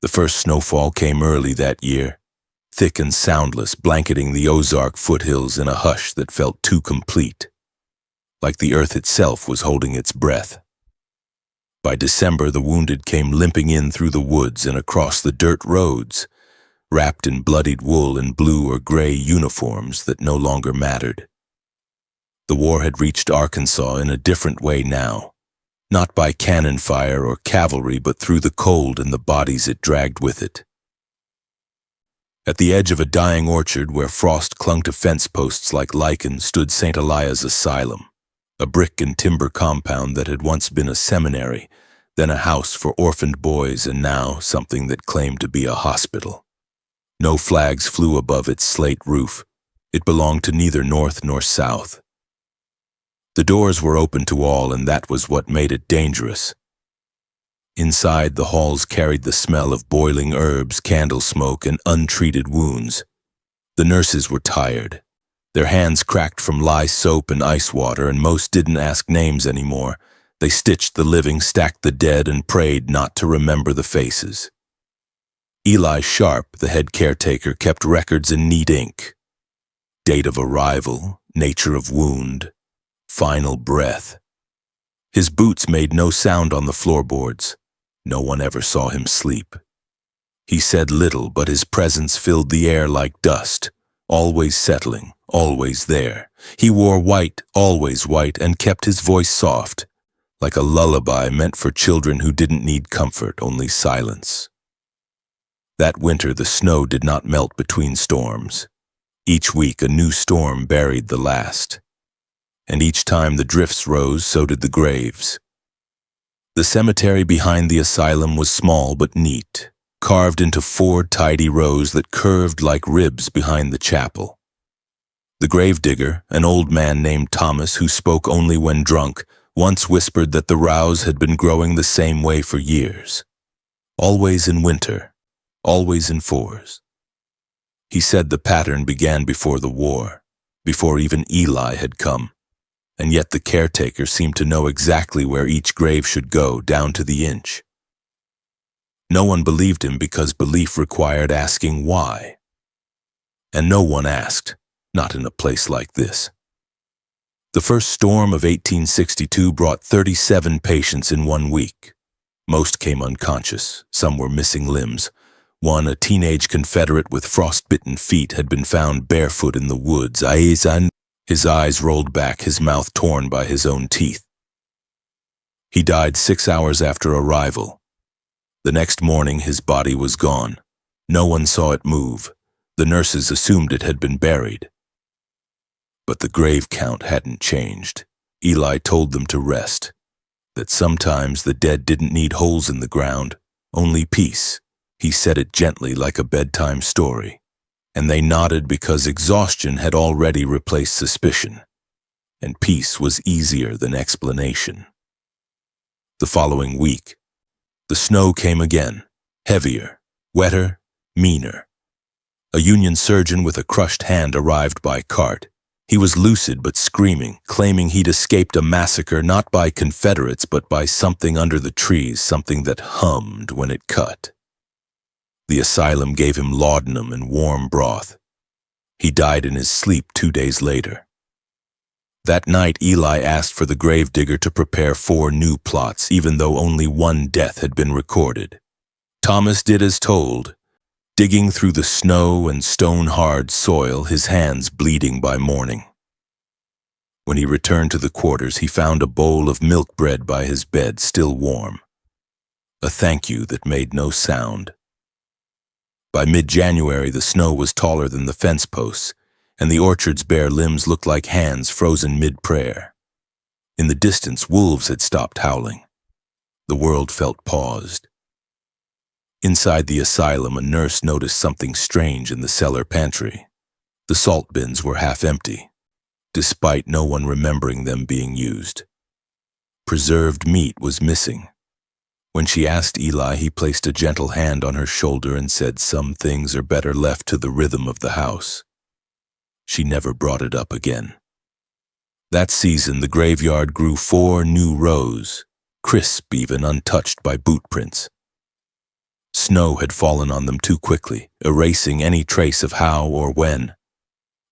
The first snowfall came early that year, thick and soundless, blanketing the Ozark foothills in a hush that felt too complete, like the earth itself was holding its breath. By December, the wounded came limping in through the woods and across the dirt roads, wrapped in bloodied wool and blue or gray uniforms that no longer mattered. The war had reached Arkansas in a different way now, not by cannon fire or cavalry, but through the cold and the bodies it dragged with it. At the edge of a dying orchard where frost clung to fence posts like lichen stood St. Elia's Asylum, a brick and timber compound that had once been a seminary, then a house for orphaned boys, and now something that claimed to be a hospital. No flags flew above its slate roof. It belonged to neither North nor South. The doors were open to all, and that was what made it dangerous. Inside, the halls carried the smell of boiling herbs, candle smoke, and untreated wounds. The nurses were tired. Their hands cracked from lye soap and ice water, and most didn't ask names anymore. They stitched the living, stacked the dead, and prayed not to remember the faces. Eli Sharp, the head caretaker, kept records in neat ink. Date of arrival, nature of wound, final breath. His boots made no sound on the floorboards. No one ever saw him sleep. He said little, but his presence filled the air like dust, always settling, always there. He wore white, always white, and kept his voice soft, like a lullaby meant for children who didn't need comfort, only silence. That winter, the snow did not melt between storms. Each week, a new storm buried the last. And each time the drifts rose, so did the graves. The cemetery behind the asylum was small but neat, carved into 4 tidy rows that curved like ribs behind the chapel. The gravedigger, an old man named Thomas who spoke only when drunk, once whispered that the rows had been growing the same way for years. Always in winter, always in 4s. He said the pattern began before the war, before even Eli had come. And yet the caretaker seemed to know exactly where each grave should go, down to the inch. No one believed him because belief required asking why. And no one asked, not in a place like this. The first storm of 1862 brought 37 patients in 1 week. Most came unconscious, some were missing limbs. One, a teenage Confederate with frostbitten feet, had been found barefoot in the woods. His eyes rolled back, his mouth torn by his own teeth. He died 6 hours after arrival. The next morning, his body was gone. No one saw it move. The nurses assumed it had been buried. But the grave count hadn't changed. Eli told them to rest, that sometimes the dead didn't need holes in the ground, only peace. He said it gently, like a bedtime story. And they nodded because exhaustion had already replaced suspicion, and peace was easier than explanation. The following week, the snow came again, heavier, wetter, meaner. A Union surgeon with a crushed hand arrived by cart. He was lucid but screaming, claiming he'd escaped a massacre not by Confederates but by something under the trees, something that hummed when it cut. The asylum gave him laudanum and warm broth. He died in his sleep 2 days later. That night, Eli asked for the gravedigger to prepare 4 new plots, even though only 1 death had been recorded. Thomas did as told, digging through the snow and stone-hard soil, his hands bleeding by morning. When he returned to the quarters, he found a bowl of milk bread by his bed, still warm. A thank you that made no sound. By mid-January, the snow was taller than the fence posts, and the orchard's bare limbs looked like hands frozen mid-prayer. In the distance, wolves had stopped howling. The world felt paused. Inside the asylum, a nurse noticed something strange in the cellar pantry. The salt bins were half empty, despite no one remembering them being used. Preserved meat was missing. When she asked Eli, he placed a gentle hand on her shoulder and said, "Some things are better left to the rhythm of the house." She never brought it up again. That season, the graveyard grew 4 new rows, crisp even, untouched by boot prints. Snow had fallen on them too quickly, erasing any trace of how or when.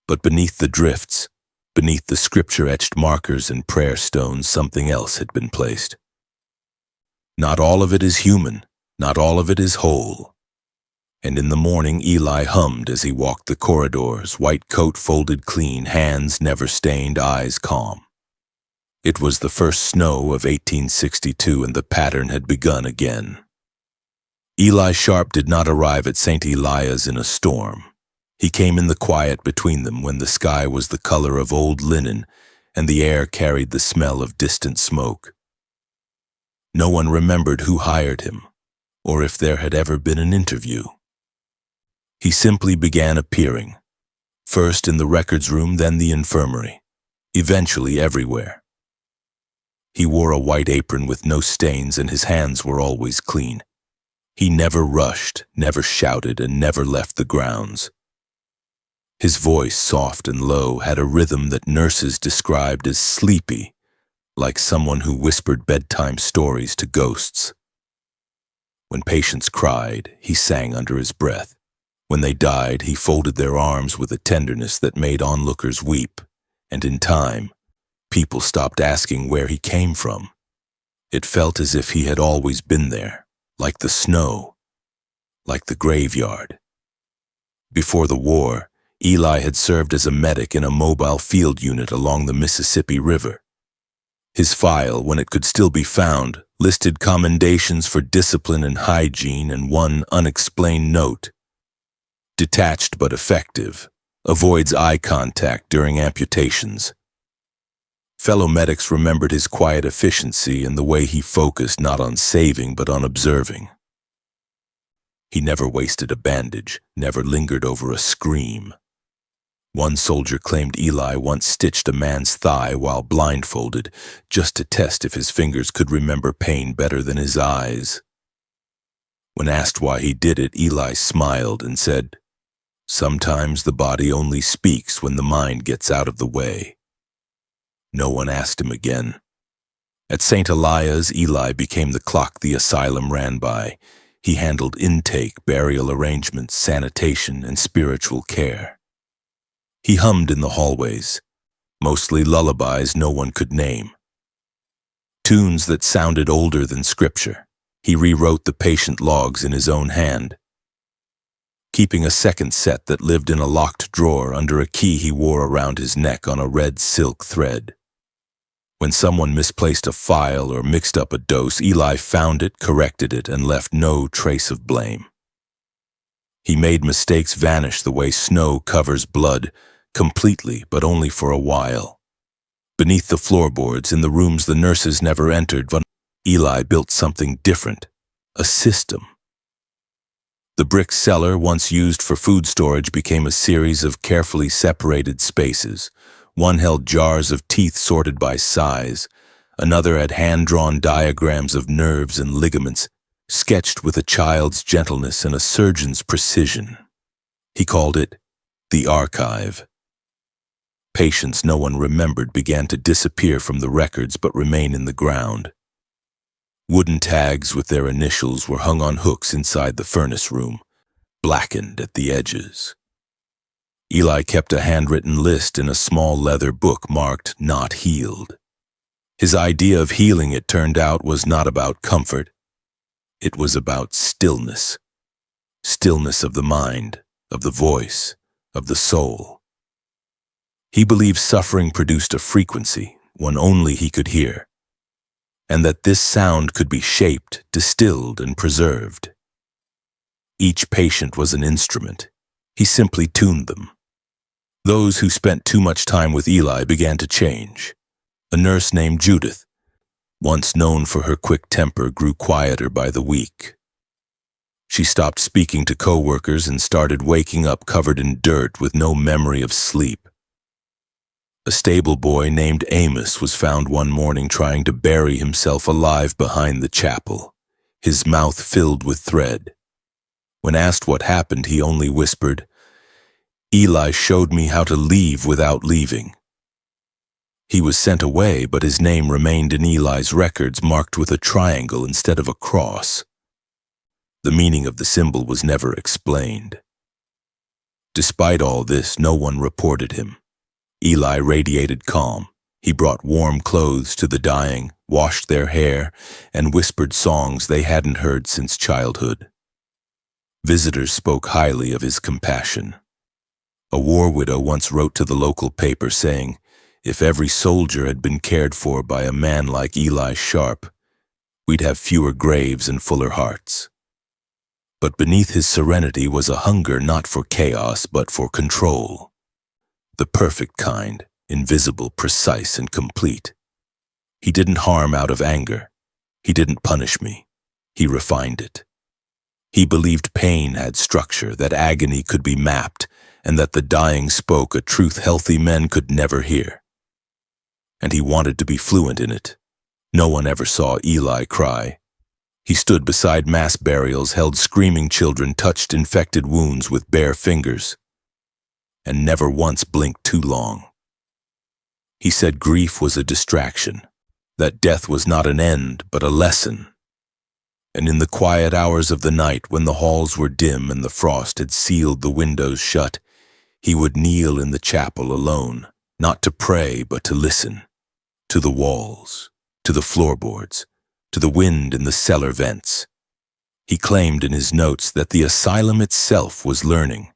But beneath the drifts, beneath the scripture-etched markers and prayer stones, something else had been placed. Not all of it is human, not all of it is whole. And in the morning Eli hummed as he walked the corridors, white coat folded clean, hands never stained, eyes calm. It was the first snow of 1862, and the pattern had begun again. Eli Sharp did not arrive at St. Elias in a storm. He came in the quiet between them when the sky was the color of old linen and the air carried the smell of distant smoke. No one remembered who hired him, or if there had ever been an interview. He simply began appearing, first in the records room, then the infirmary, eventually everywhere. He wore a white apron with no stains, and his hands were always clean. He never rushed, never shouted, and never left the grounds. His voice, soft and low, had a rhythm that nurses described as sleepy, like someone who whispered bedtime stories to ghosts. When patients cried, he sang under his breath. When they died, he folded their arms with a tenderness that made onlookers weep, and in time, people stopped asking where he came from. It felt as if he had always been there, like the snow, like the graveyard. Before the war, Eli had served as a medic in a mobile field unit along the Mississippi River. His file, when it could still be found, listed commendations for discipline and hygiene and one unexplained note. Detached but effective, avoids eye contact during amputations. Fellow medics remembered his quiet efficiency and the way he focused not on saving but on observing. He never wasted a bandage, never lingered over a scream. One soldier claimed Eli once stitched a man's thigh while blindfolded, just to test if his fingers could remember pain better than his eyes. When asked why he did it, Eli smiled and said, "Sometimes the body only speaks when the mind gets out of the way." No one asked him again. At St. Elias, Eli became the clock the asylum ran by. He handled intake, burial arrangements, sanitation, and spiritual care. He hummed in the hallways, mostly lullabies no one could name. Tunes that sounded older than scripture. He rewrote the patient logs in his own hand, keeping a second set that lived in a locked drawer under a key he wore around his neck on a red silk thread. When someone misplaced a file or mixed up a dose, Eli found it, corrected it, and left no trace of blame. He made mistakes vanish the way snow covers blood, completely, but only for a while. Beneath the floorboards, in the rooms the nurses never entered, Eli built something different, a system. The brick cellar, once used for food storage, became a series of carefully separated spaces. One held jars of teeth sorted by size. Another had hand-drawn diagrams of nerves and ligaments, sketched with a child's gentleness and a surgeon's precision. He called it the archive. Patients no one remembered began to disappear from the records but remain in the ground. Wooden tags with their initials were hung on hooks inside the furnace room, blackened at the edges. Eli kept a handwritten list in a small leather book marked "Not Healed." His idea of healing, it turned out, was not about comfort. It was about stillness. Stillness of the mind, of the voice, of the soul. He believed suffering produced a frequency, one only he could hear, and that this sound could be shaped, distilled, and preserved. Each patient was an instrument. He simply tuned them. Those who spent too much time with Eli began to change. A nurse named Judith, once known for her quick temper, grew quieter by the week. She stopped speaking to co-workers and started waking up covered in dirt with no memory of sleep. A stable boy named Amos was found one morning trying to bury himself alive behind the chapel, his mouth filled with thread. When asked what happened, he only whispered, "Eli showed me how to leave without leaving." He was sent away, but his name remained in Eli's records, marked with a triangle instead of a cross. The meaning of the symbol was never explained. Despite all this, no one reported him. Eli radiated calm. He brought warm clothes to the dying, washed their hair, and whispered songs they hadn't heard since childhood. Visitors spoke highly of his compassion. A war widow once wrote to the local paper saying, "If every soldier had been cared for by a man like Eli Sharp, we'd have fewer graves and fuller hearts." But beneath his serenity was a hunger not for chaos but for control. The perfect kind, invisible, precise, and complete. He didn't harm out of anger. He didn't punish me. He refined it. He believed pain had structure, that agony could be mapped, and that the dying spoke a truth healthy men could never hear. And he wanted to be fluent in it. No one ever saw Eli cry. He stood beside mass burials, held screaming children, touched infected wounds with bare fingers, and never once blinked too long. He said grief was a distraction, that death was not an end but a lesson. And in the quiet hours of the night, when the halls were dim and the frost had sealed the windows shut, he would kneel in the chapel alone, not to pray but to listen, to the walls, to the floorboards, to the wind in the cellar vents. He claimed in his notes that the asylum itself was learning,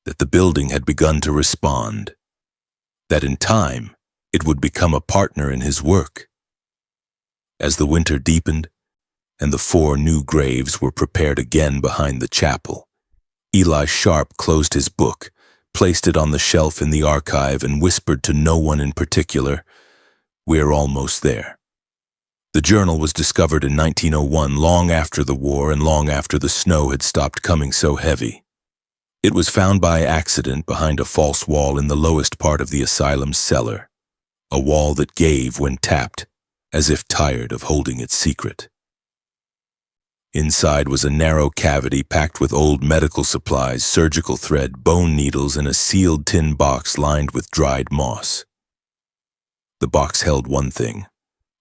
that the building had begun to respond, that in time it would become a partner in his work. As the winter deepened, and the 4 new graves were prepared again behind the chapel, Eli Sharp closed his book, placed it on the shelf in the archive, and whispered to no one in particular, "We're almost there." The journal was discovered in 1901, long after the war and long after the snow had stopped coming so heavy. It was found by accident behind a false wall in the lowest part of the asylum's cellar, a wall that gave when tapped, as if tired of holding its secret. Inside was a narrow cavity packed with old medical supplies, surgical thread, bone needles, and a sealed tin box lined with dried moss. The box held one thing: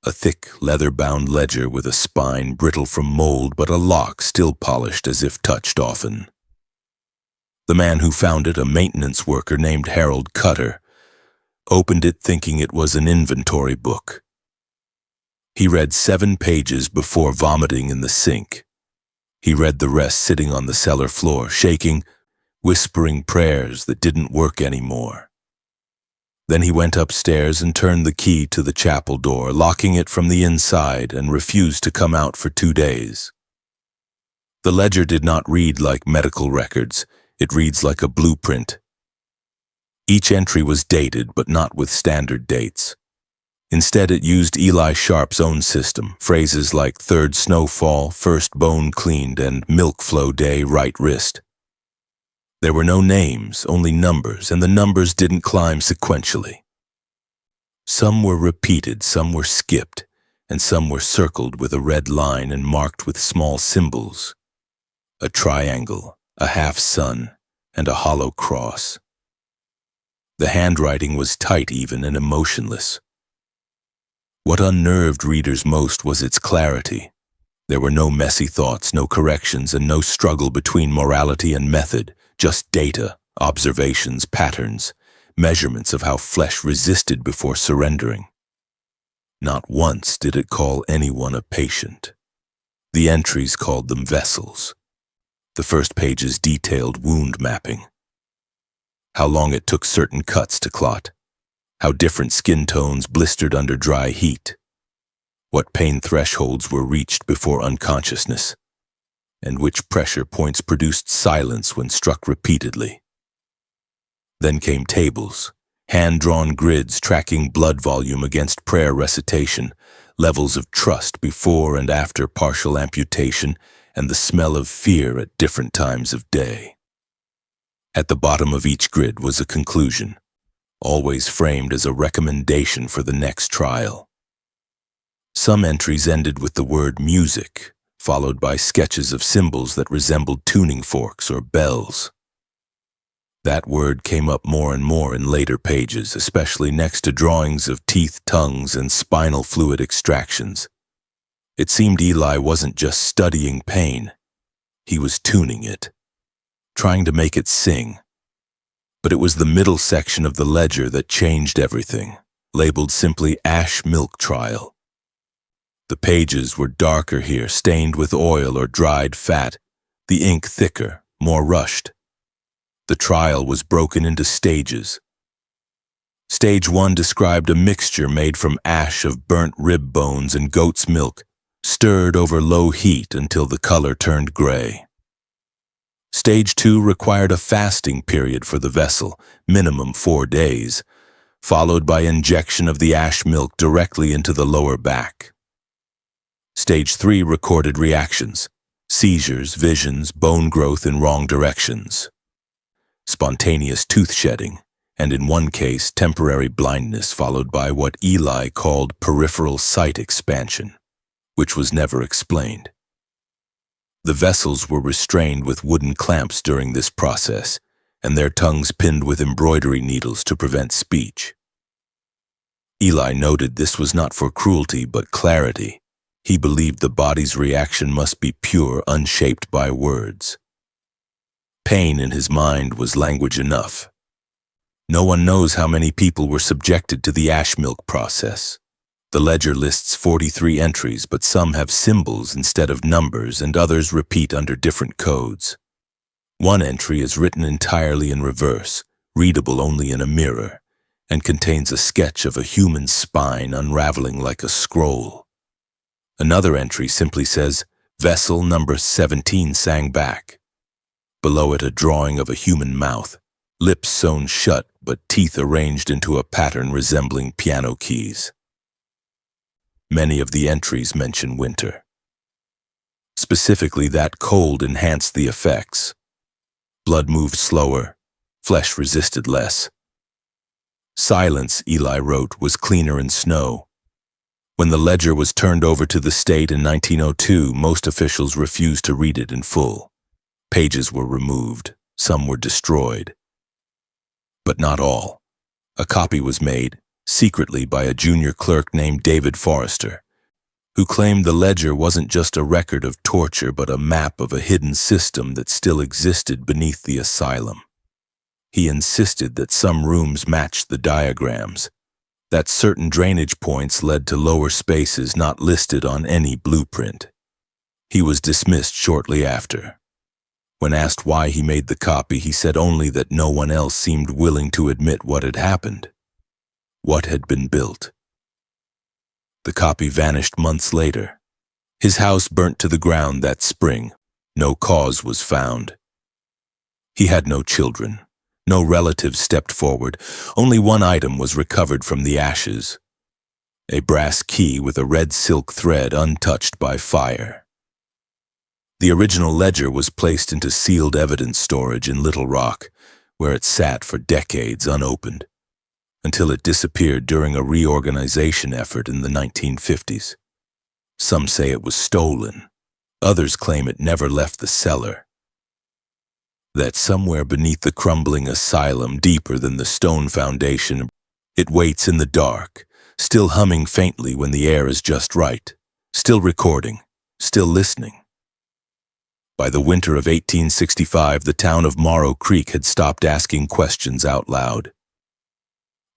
a thick, leather-bound ledger with a spine brittle from mold but a lock still polished as if touched often. The man who found it, a maintenance worker named Harold Cutter, opened it thinking it was an inventory book. He read 7 pages before vomiting in the sink. He read the rest sitting on the cellar floor, shaking, whispering prayers that didn't work anymore. Then he went upstairs and turned the key to the chapel door, locking it from the inside, and refused to come out for 2 days. The ledger did not read like medical records. It reads like a blueprint. Each entry was dated, but not with standard dates. Instead, it used Eli Sharp's own system, phrases like third snowfall, first bone cleaned, and milk flow day, right wrist. There were no names, only numbers, and the numbers didn't climb sequentially. Some were repeated, some were skipped, and some were circled with a red line and marked with small symbols: a triangle, a half-sun, and a hollow cross. The handwriting was tight even and emotionless. What unnerved readers most was its clarity. There were no messy thoughts, no corrections, and no struggle between morality and method. Just data, observations, patterns, measurements of how flesh resisted before surrendering. Not once did it call anyone a patient. The entries called them vessels. The first pages detailed wound mapping. How long it took certain cuts to clot. How different skin tones blistered under dry heat. What pain thresholds were reached before unconsciousness, and which pressure points produced silence when struck repeatedly. Then came tables, hand-drawn grids tracking blood volume against prayer recitation, levels of trust before and after partial amputation, and the smell of fear at different times of day. At the bottom of each grid was a conclusion, always framed as a recommendation for the next trial. Some entries ended with the word music, followed by sketches of symbols that resembled tuning forks or bells. That word came up more and more in later pages, especially next to drawings of teeth, tongues, and spinal fluid extractions. It seemed Eli wasn't just studying pain. He was tuning it, trying to make it sing. But it was the middle section of the ledger that changed everything, labeled simply Ash Milk Trial. The pages were darker here, stained with oil or dried fat, the ink thicker, more rushed. The trial was broken into stages. Stage 1 described a mixture made from ash of burnt rib bones and goat's milk, stirred over low heat until the color turned gray. Stage 2 required a fasting period for the vessel, minimum 4 days, followed by injection of the ash milk directly into the lower back. Stage 3 recorded reactions, seizures, visions, bone growth in wrong directions, spontaneous tooth shedding, and in one case, temporary blindness followed by what Eli called peripheral sight expansion, which was never explained. The vessels were restrained with wooden clamps during this process, and their tongues pinned with embroidery needles to prevent speech. Eli noted this was not for cruelty but clarity. He believed the body's reaction must be pure, unshaped by words. Pain in his mind was language enough. No one knows how many people were subjected to the ash milk process. The ledger lists 43 entries, but some have symbols instead of numbers and others repeat under different codes. One entry is written entirely in reverse, readable only in a mirror, and contains a sketch of a human spine unraveling like a scroll. Another entry simply says, "Vessel number 17 sang back." Below it a drawing of a human mouth, lips sewn shut but teeth arranged into a pattern resembling piano keys. Many of the entries mention winter. Specifically, that cold enhanced the effects. Blood moved slower, flesh resisted less. Silence, Eli wrote, was cleaner in snow. When the ledger was turned over to the state in 1902, most officials refused to read it in full. Pages were removed, some were destroyed. But not all. A copy was made, secretly by a junior clerk named David Forrester, who claimed the ledger wasn't just a record of torture but a map of a hidden system that still existed beneath the asylum. He insisted that some rooms matched the diagrams, that certain drainage points led to lower spaces not listed on any blueprint. He was dismissed shortly after. When asked why he made the copy, he said only that no one else seemed willing to admit what had happened, what had been built. The copy vanished months later. His house burnt to the ground that spring. No cause was found. He had no children. No relatives stepped forward. Only one item was recovered from the ashes: a brass key with a red silk thread untouched by fire. The original ledger was placed into sealed evidence storage in Little Rock, where it sat for decades unopened, until it disappeared during a reorganization effort in the 1950s. Some say it was stolen. Others claim it never left the cellar. That somewhere beneath the crumbling asylum, deeper than the stone foundation, it waits in the dark, still humming faintly when the air is just right, still recording, still listening. By the winter of 1865, the town of Morrow Creek had stopped asking questions out loud.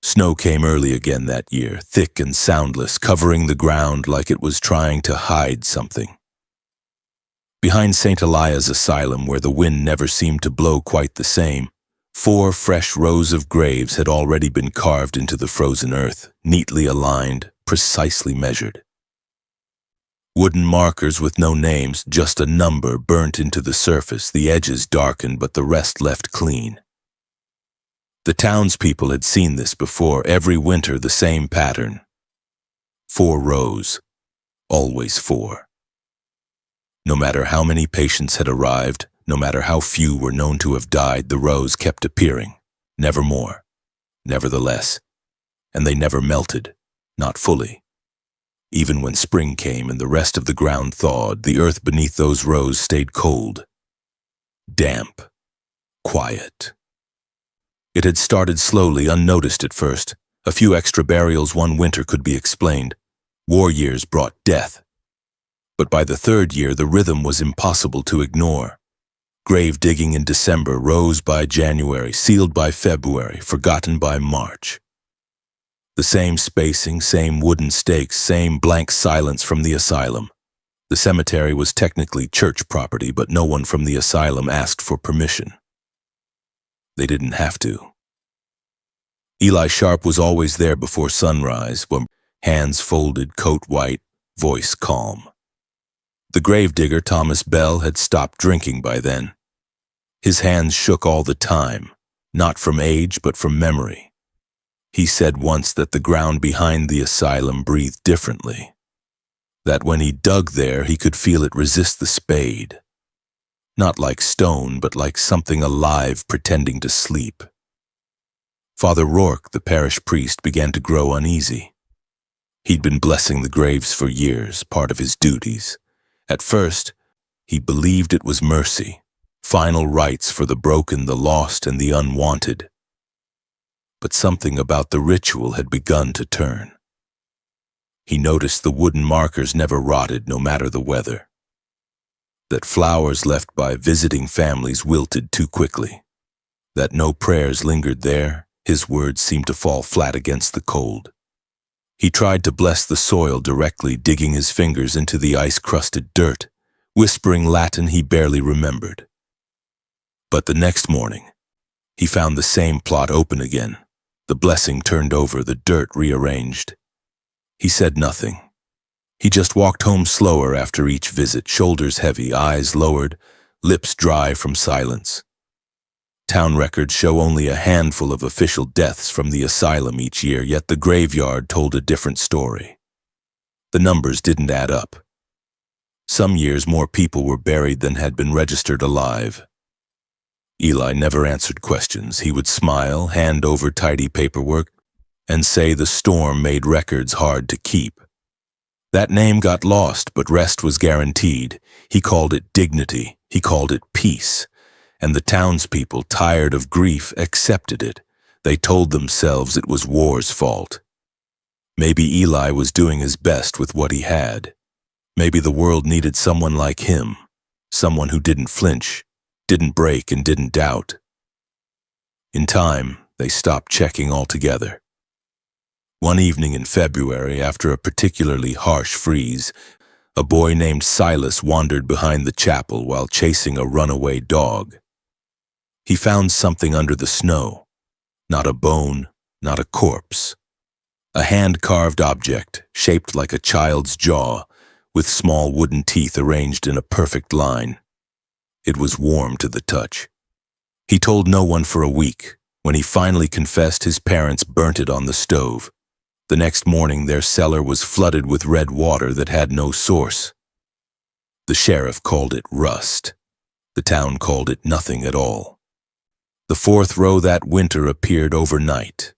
Snow came early again that year, thick and soundless, covering the ground like it was trying to hide something. Behind St. Elias Asylum, where the wind never seemed to blow quite the same, 4 fresh rows of graves had already been carved into the frozen earth, neatly aligned, precisely measured. Wooden markers with no names, just a number burnt into the surface, the edges darkened but the rest left clean. The townspeople had seen this before, every winter the same pattern. 4 rows, always 4. No matter how many patients had arrived, no matter how few were known to have died, the rows kept appearing, never more, nevertheless, and they never melted, not fully. Even when spring came and the rest of the ground thawed, the earth beneath those rows stayed cold, damp, quiet. It had started slowly, unnoticed at first. A few extra burials one winter could be explained. War years brought death. But by the third year, the rhythm was impossible to ignore. Grave digging in December, rose by January, sealed by February, forgotten by March. The same spacing, same wooden stakes, same blank silence from the asylum. The cemetery was technically church property, but no one from the asylum asked for permission. They didn't have to. Eli Sharp was always there before sunrise, hands folded, coat white, voice calm. The gravedigger, Thomas Bell, had stopped drinking by then. His hands shook all the time, not from age but from memory. He said once that the ground behind the asylum breathed differently, that when he dug there he could feel it resist the spade. Not like stone, but like something alive pretending to sleep. Father Rourke, the parish priest, began to grow uneasy. He'd been blessing the graves for years, part of his duties. At first, he believed it was mercy, final rites for the broken, the lost, and the unwanted. But something about the ritual had begun to turn. He noticed the wooden markers never rotted, no matter the weather. That flowers left by visiting families wilted too quickly. That no prayers lingered there, his words seemed to fall flat against the cold. He tried to bless the soil directly, digging his fingers into the ice-crusted dirt, whispering Latin he barely remembered. But the next morning, he found the same plot open again, the blessing turned over, the dirt rearranged. He said nothing. He just walked home slower after each visit, shoulders heavy, eyes lowered, lips dry from silence. Town records show only a handful of official deaths from the asylum each year, yet the graveyard told a different story. The numbers didn't add up. Some years more people were buried than had been registered alive. Eli never answered questions. He would smile, hand over tidy paperwork, and say the storm made records hard to keep. That name got lost, but rest was guaranteed. He called it dignity. He called it peace. And the townspeople, tired of grief, accepted it. They told themselves it was war's fault. Maybe Eli was doing his best with what he had. Maybe the world needed someone like him, someone who didn't flinch, didn't break, and didn't doubt. In time, they stopped checking altogether. One evening in February, after a particularly harsh freeze, a boy named Silas wandered behind the chapel while chasing a runaway dog. He found something under the snow, not a bone, not a corpse. A hand-carved object, shaped like a child's jaw, with small wooden teeth arranged in a perfect line. It was warm to the touch. He told no one for a week. When he finally confessed, his parents burnt it on the stove. The next morning, their cellar was flooded with red water that had no source. The sheriff called it rust. The town called it nothing at all. The fourth row that winter appeared overnight.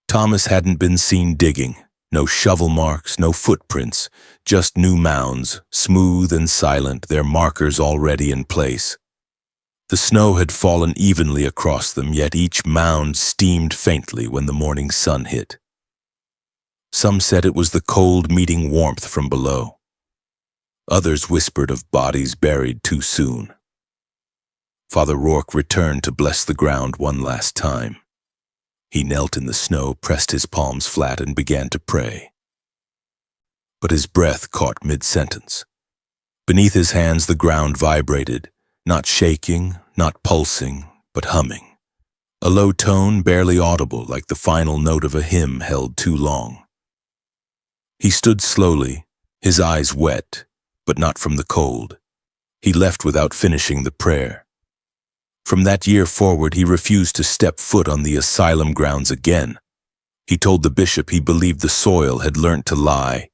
Thomas hadn't been seen digging. No shovel marks, no footprints, just new mounds, smooth and silent, their markers already in place. The snow had fallen evenly across them, yet each mound steamed faintly when the morning sun hit. Some said it was the cold meeting warmth from below. Others whispered of bodies buried too soon. Father Rourke returned to bless the ground one last time. He knelt in the snow, pressed his palms flat, and began to pray. But his breath caught mid-sentence. Beneath his hands the ground vibrated, not shaking, not pulsing, but humming. A low tone, barely audible, like the final note of a hymn held too long. He stood slowly, his eyes wet, but not from the cold. He left without finishing the prayer. From that year forward, he refused to step foot on the asylum grounds again. He told the bishop he believed the soil had learnt to lie,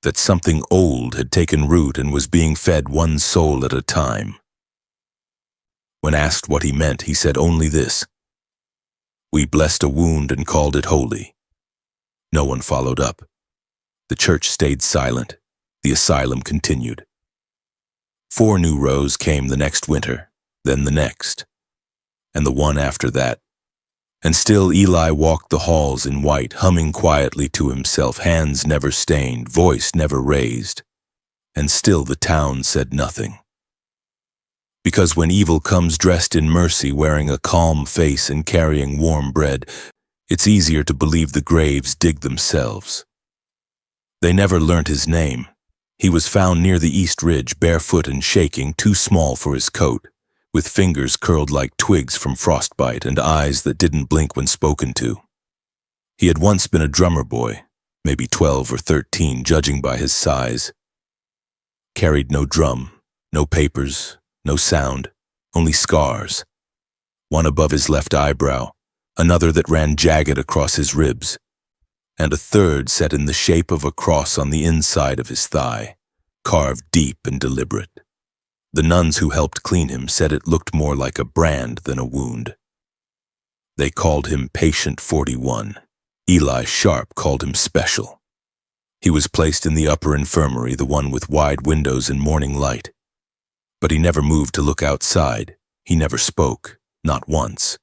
that something old had taken root and was being fed one soul at a time. When asked what he meant, he said only this: "We blessed a wound and called it holy." No one followed up. The church stayed silent. The asylum continued. 4 new rows came the next winter, then the next, and the one after that. And still Eli walked the halls in white, humming quietly to himself, hands never stained, voice never raised. and still the town said nothing. Because when evil comes dressed in mercy, wearing a calm face and carrying warm bread, it's easier to believe the graves dig themselves. They never learnt his name. He was found near the East Ridge, barefoot and shaking, too small for his coat, with fingers curled like twigs from frostbite and eyes that didn't blink when spoken to. He had once been a drummer boy, maybe 12 or 13, judging by his size. Carried no drum, no papers, no sound, only scars. One above his left eyebrow, another that ran jagged across his ribs, and a third set in the shape of a cross on the inside of his thigh, carved deep and deliberate. The nuns who helped clean him said it looked more like a brand than a wound. They called him Patient 41. Eli Sharp called him Special. He was placed in the upper infirmary, the one with wide windows and morning light. But he never moved to look outside. He never spoke, not once.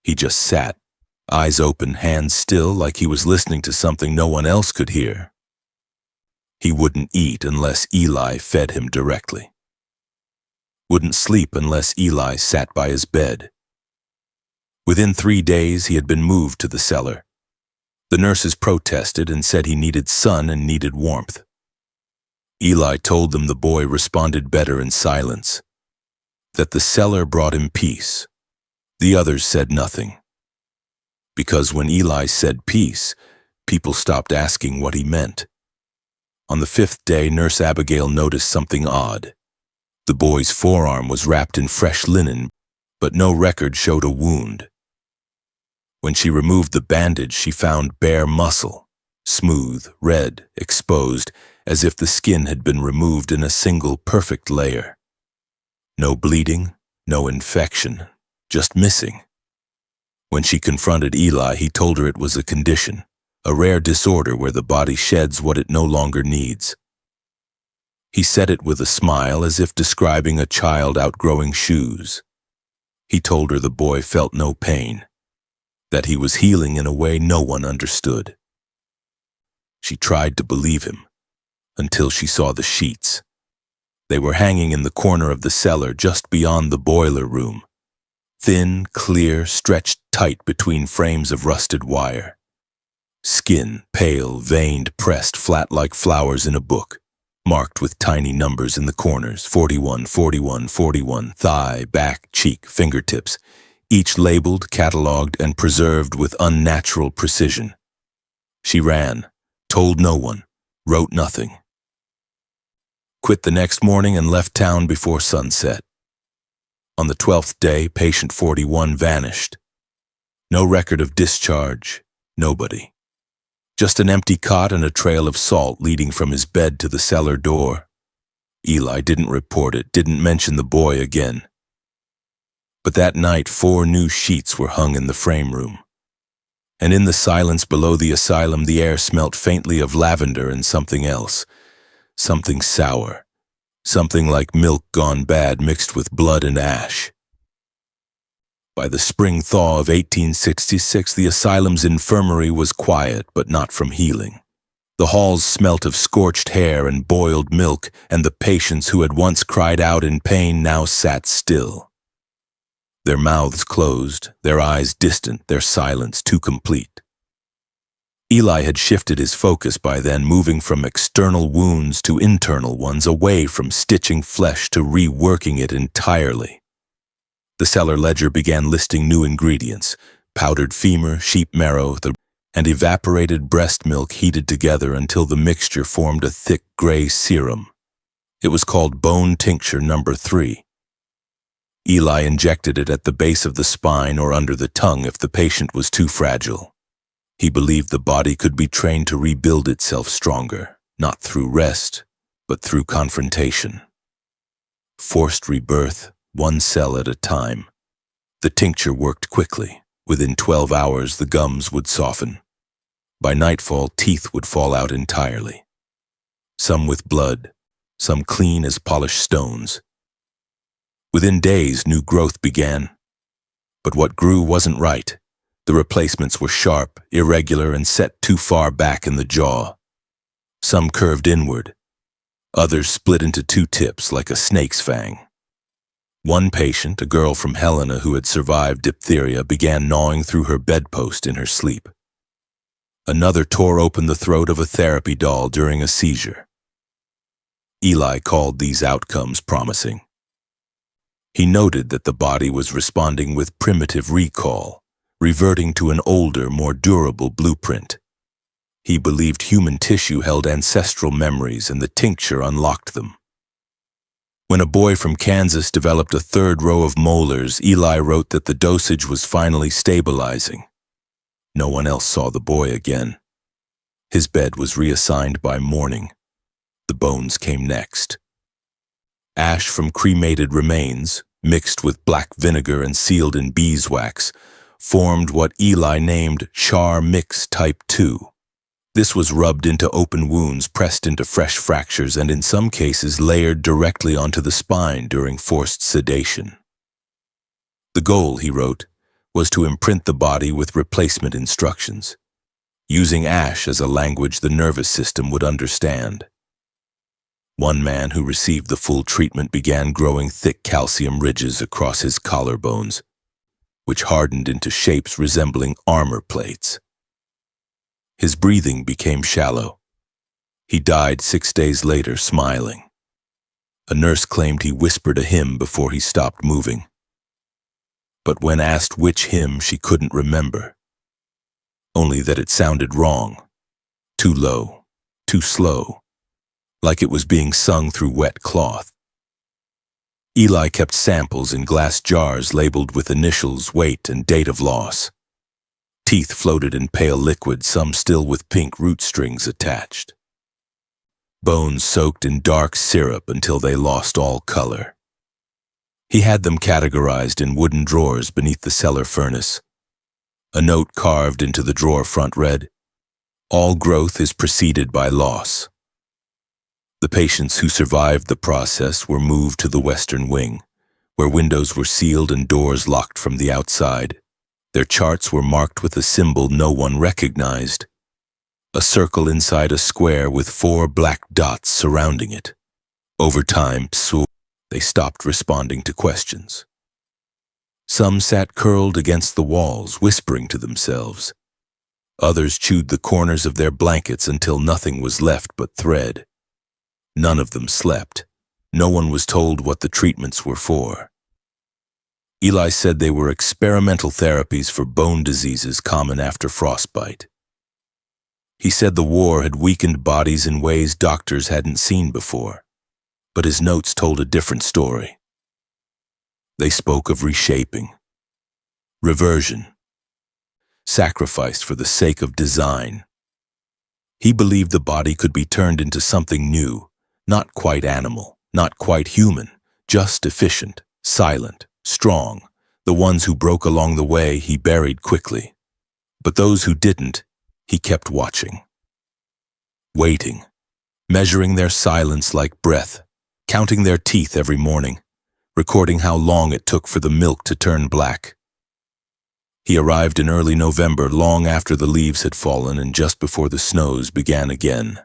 He just sat, eyes open, hands still, like he was listening to something no one else could hear. He wouldn't eat unless Eli fed him directly. Wouldn't sleep unless Eli sat by his bed. Within 3 days, he had been moved to the cellar. The nurses protested and said he needed sun and needed warmth. Eli told them the boy responded better in silence, that the cellar brought him peace. The others said nothing. Because when Eli said peace, people stopped asking what he meant. On the 5th day, Nurse Abigail noticed something odd. The boy's forearm was wrapped in fresh linen, but no record showed a wound. When she removed the bandage, she found bare muscle, smooth, red, exposed, as if the skin had been removed in a single perfect layer. No bleeding, no infection, just missing. When she confronted Eli, he told her it was a condition, a rare disorder where the body sheds what it no longer needs. He said it with a smile, as if describing a child outgrowing shoes. He told her the boy felt no pain, that he was healing in a way no one understood. She tried to believe him, until she saw the sheets. They were hanging in the corner of the cellar just beyond the boiler room. Thin, clear, stretched tight between frames of rusted wire. Skin, pale, veined, pressed flat like flowers in a book, marked with tiny numbers in the corners, 41, 41, 41, thigh, back, cheek, fingertips, each labeled, catalogued, and preserved with unnatural precision. She ran, told no one, wrote nothing. Quit the next morning and left town before sunset. On the 12th day, Patient 41 vanished. No record of discharge, nobody. Just an empty cot and a trail of salt leading from his bed to the cellar door. Eli didn't report it, didn't mention the boy again. But that night, 4 new sheets were hung in the frame room. And in the silence below the asylum, the air smelt faintly of lavender and something else. Something sour. Something like milk gone bad mixed with blood and ash. By the spring thaw of 1866, the asylum's infirmary was quiet, but not from healing. The halls smelt of scorched hair and boiled milk, and the patients who had once cried out in pain now sat still. Their mouths closed, their eyes distant, their silence too complete. Eli had shifted his focus by then, moving from external wounds to internal ones, away from stitching flesh to reworking it entirely. The cellar ledger began listing new ingredients: powdered femur, sheep marrow, and evaporated breast milk heated together until the mixture formed a thick gray serum. It was called Bone Tincture No. 3. Eli injected it at the base of the spine or under the tongue if the patient was too fragile. He believed the body could be trained to rebuild itself stronger, not through rest, but through confrontation. Forced rebirth, one cell at a time. The tincture worked quickly. Within 12 hours, the gums would soften. By nightfall, teeth would fall out entirely. Some with blood, some clean as polished stones. Within days, new growth began. But what grew wasn't right. The replacements were sharp, irregular, and set too far back in the jaw. Some curved inward. Others split into two tips like a snake's fang. One patient, a girl from Helena who had survived diphtheria, began gnawing through her bedpost in her sleep. Another tore open the throat of a therapy doll during a seizure. Eli called these outcomes promising. He noted that the body was responding with primitive recall, reverting to an older, more durable blueprint. He believed human tissue held ancestral memories and the tincture unlocked them. When a boy from Kansas developed a third row of molars, Eli wrote that the dosage was finally stabilizing. No one else saw the boy again. His bed was reassigned by morning. The bones came next. Ash from cremated remains, mixed with black vinegar and sealed in beeswax, formed what Eli named Char Mix Type 2. This was rubbed into open wounds, pressed into fresh fractures, and in some cases layered directly onto the spine during forced sedation. The goal, he wrote, was to imprint the body with replacement instructions, using ash as a language the nervous system would understand. One man who received the full treatment began growing thick calcium ridges across his collarbones, which hardened into shapes resembling armor plates. His breathing became shallow. He died 6 days later, smiling. A nurse claimed he whispered a hymn before he stopped moving. But when asked which hymn, she couldn't remember. Only that it sounded wrong, too low, too slow, like it was being sung through wet cloth. Eli kept samples in glass jars labeled with initials, weight, and date of loss. Teeth floated in pale liquid, some still with pink root strings attached. Bones soaked in dark syrup until they lost all color. He had them categorized in wooden drawers beneath the cellar furnace. A note carved into the drawer front read, "All growth is preceded by loss." The patients who survived the process were moved to the western wing, where windows were sealed and doors locked from the outside. Their charts were marked with a symbol no one recognized, a circle inside a square with 4 black dots surrounding it. Over time, they stopped responding to questions. Some sat curled against the walls, whispering to themselves. Others chewed the corners of their blankets until nothing was left but thread. None of them slept. No one was told what the treatments were for. Eli said they were experimental therapies for bone diseases common after frostbite. He said the war had weakened bodies in ways doctors hadn't seen before, but his notes told a different story. They spoke of reshaping, reversion, sacrifice for the sake of design. He believed the body could be turned into something new, not quite animal, not quite human, just efficient, silent, strong. The ones who broke along the way he buried quickly. But those who didn't, he kept watching. Waiting, measuring their silence like breath, counting their teeth every morning, recording how long it took for the milk to turn black. He arrived in early November, long after the leaves had fallen and just before the snows began again.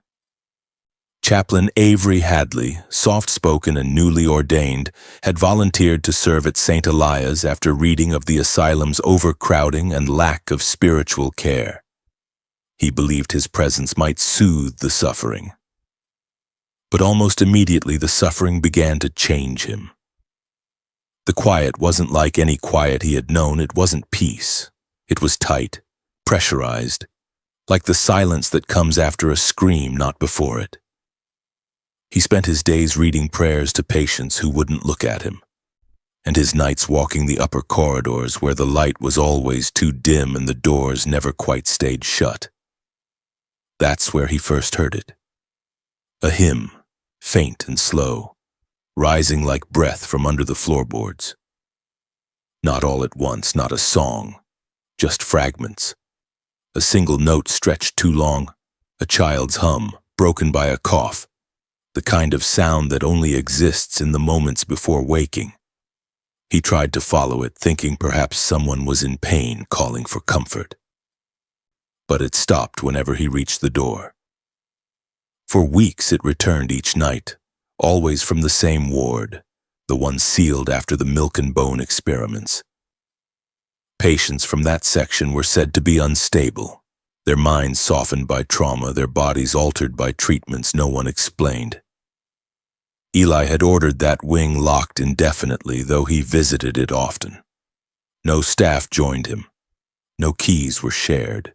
Chaplain Avery Hadley, soft-spoken and newly ordained, had volunteered to serve at St. Elias after reading of the asylum's overcrowding and lack of spiritual care. He believed his presence might soothe the suffering. But almost immediately the suffering began to change him. The quiet wasn't like any quiet he had known. It wasn't peace. It was tight, pressurized, like the silence that comes after a scream, not before it. He spent his days reading prayers to patients who wouldn't look at him, and his nights walking the upper corridors where the light was always too dim and the doors never quite stayed shut. That's where he first heard it. A hymn, faint and slow, rising like breath from under the floorboards. Not all at once, not a song, just fragments. A single note stretched too long, a child's hum, broken by a cough, the kind of sound that only exists in the moments before waking. He tried to follow it, thinking perhaps someone was in pain calling for comfort. But it stopped whenever he reached the door. For weeks it returned each night, always from the same ward, the one sealed after the milk and bone experiments. Patients from that section were said to be unstable, their minds softened by trauma, their bodies altered by treatments no one explained. Eli had ordered that wing locked indefinitely, though he visited it often. No staff joined him. No keys were shared.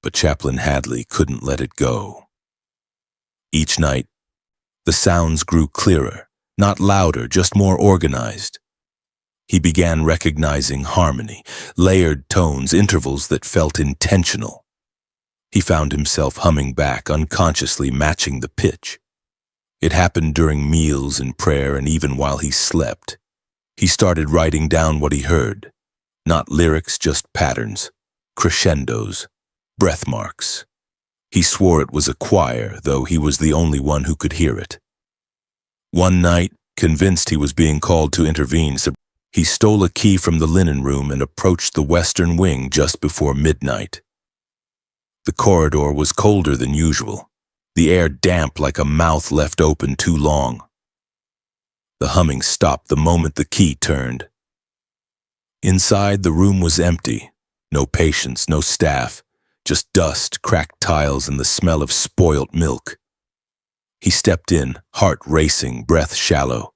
But Chaplain Hadley couldn't let it go. Each night, the sounds grew clearer, not louder, just more organized. He began recognizing harmony, layered tones, intervals that felt intentional. He found himself humming back, unconsciously matching the pitch. It happened during meals and prayer and even while he slept. He started writing down what he heard. Not lyrics, just patterns, crescendos, breath marks. He swore it was a choir, though he was the only one who could hear it. One night, convinced he was being called to intervene, he stole a key from the linen room and approached the western wing just before midnight. The corridor was colder than usual, the air damp like a mouth left open too long. The humming stopped the moment the key turned. Inside, the room was empty. No patients, no staff, just dust, cracked tiles, and the smell of spoilt milk. He stepped in, heart racing, breath shallow.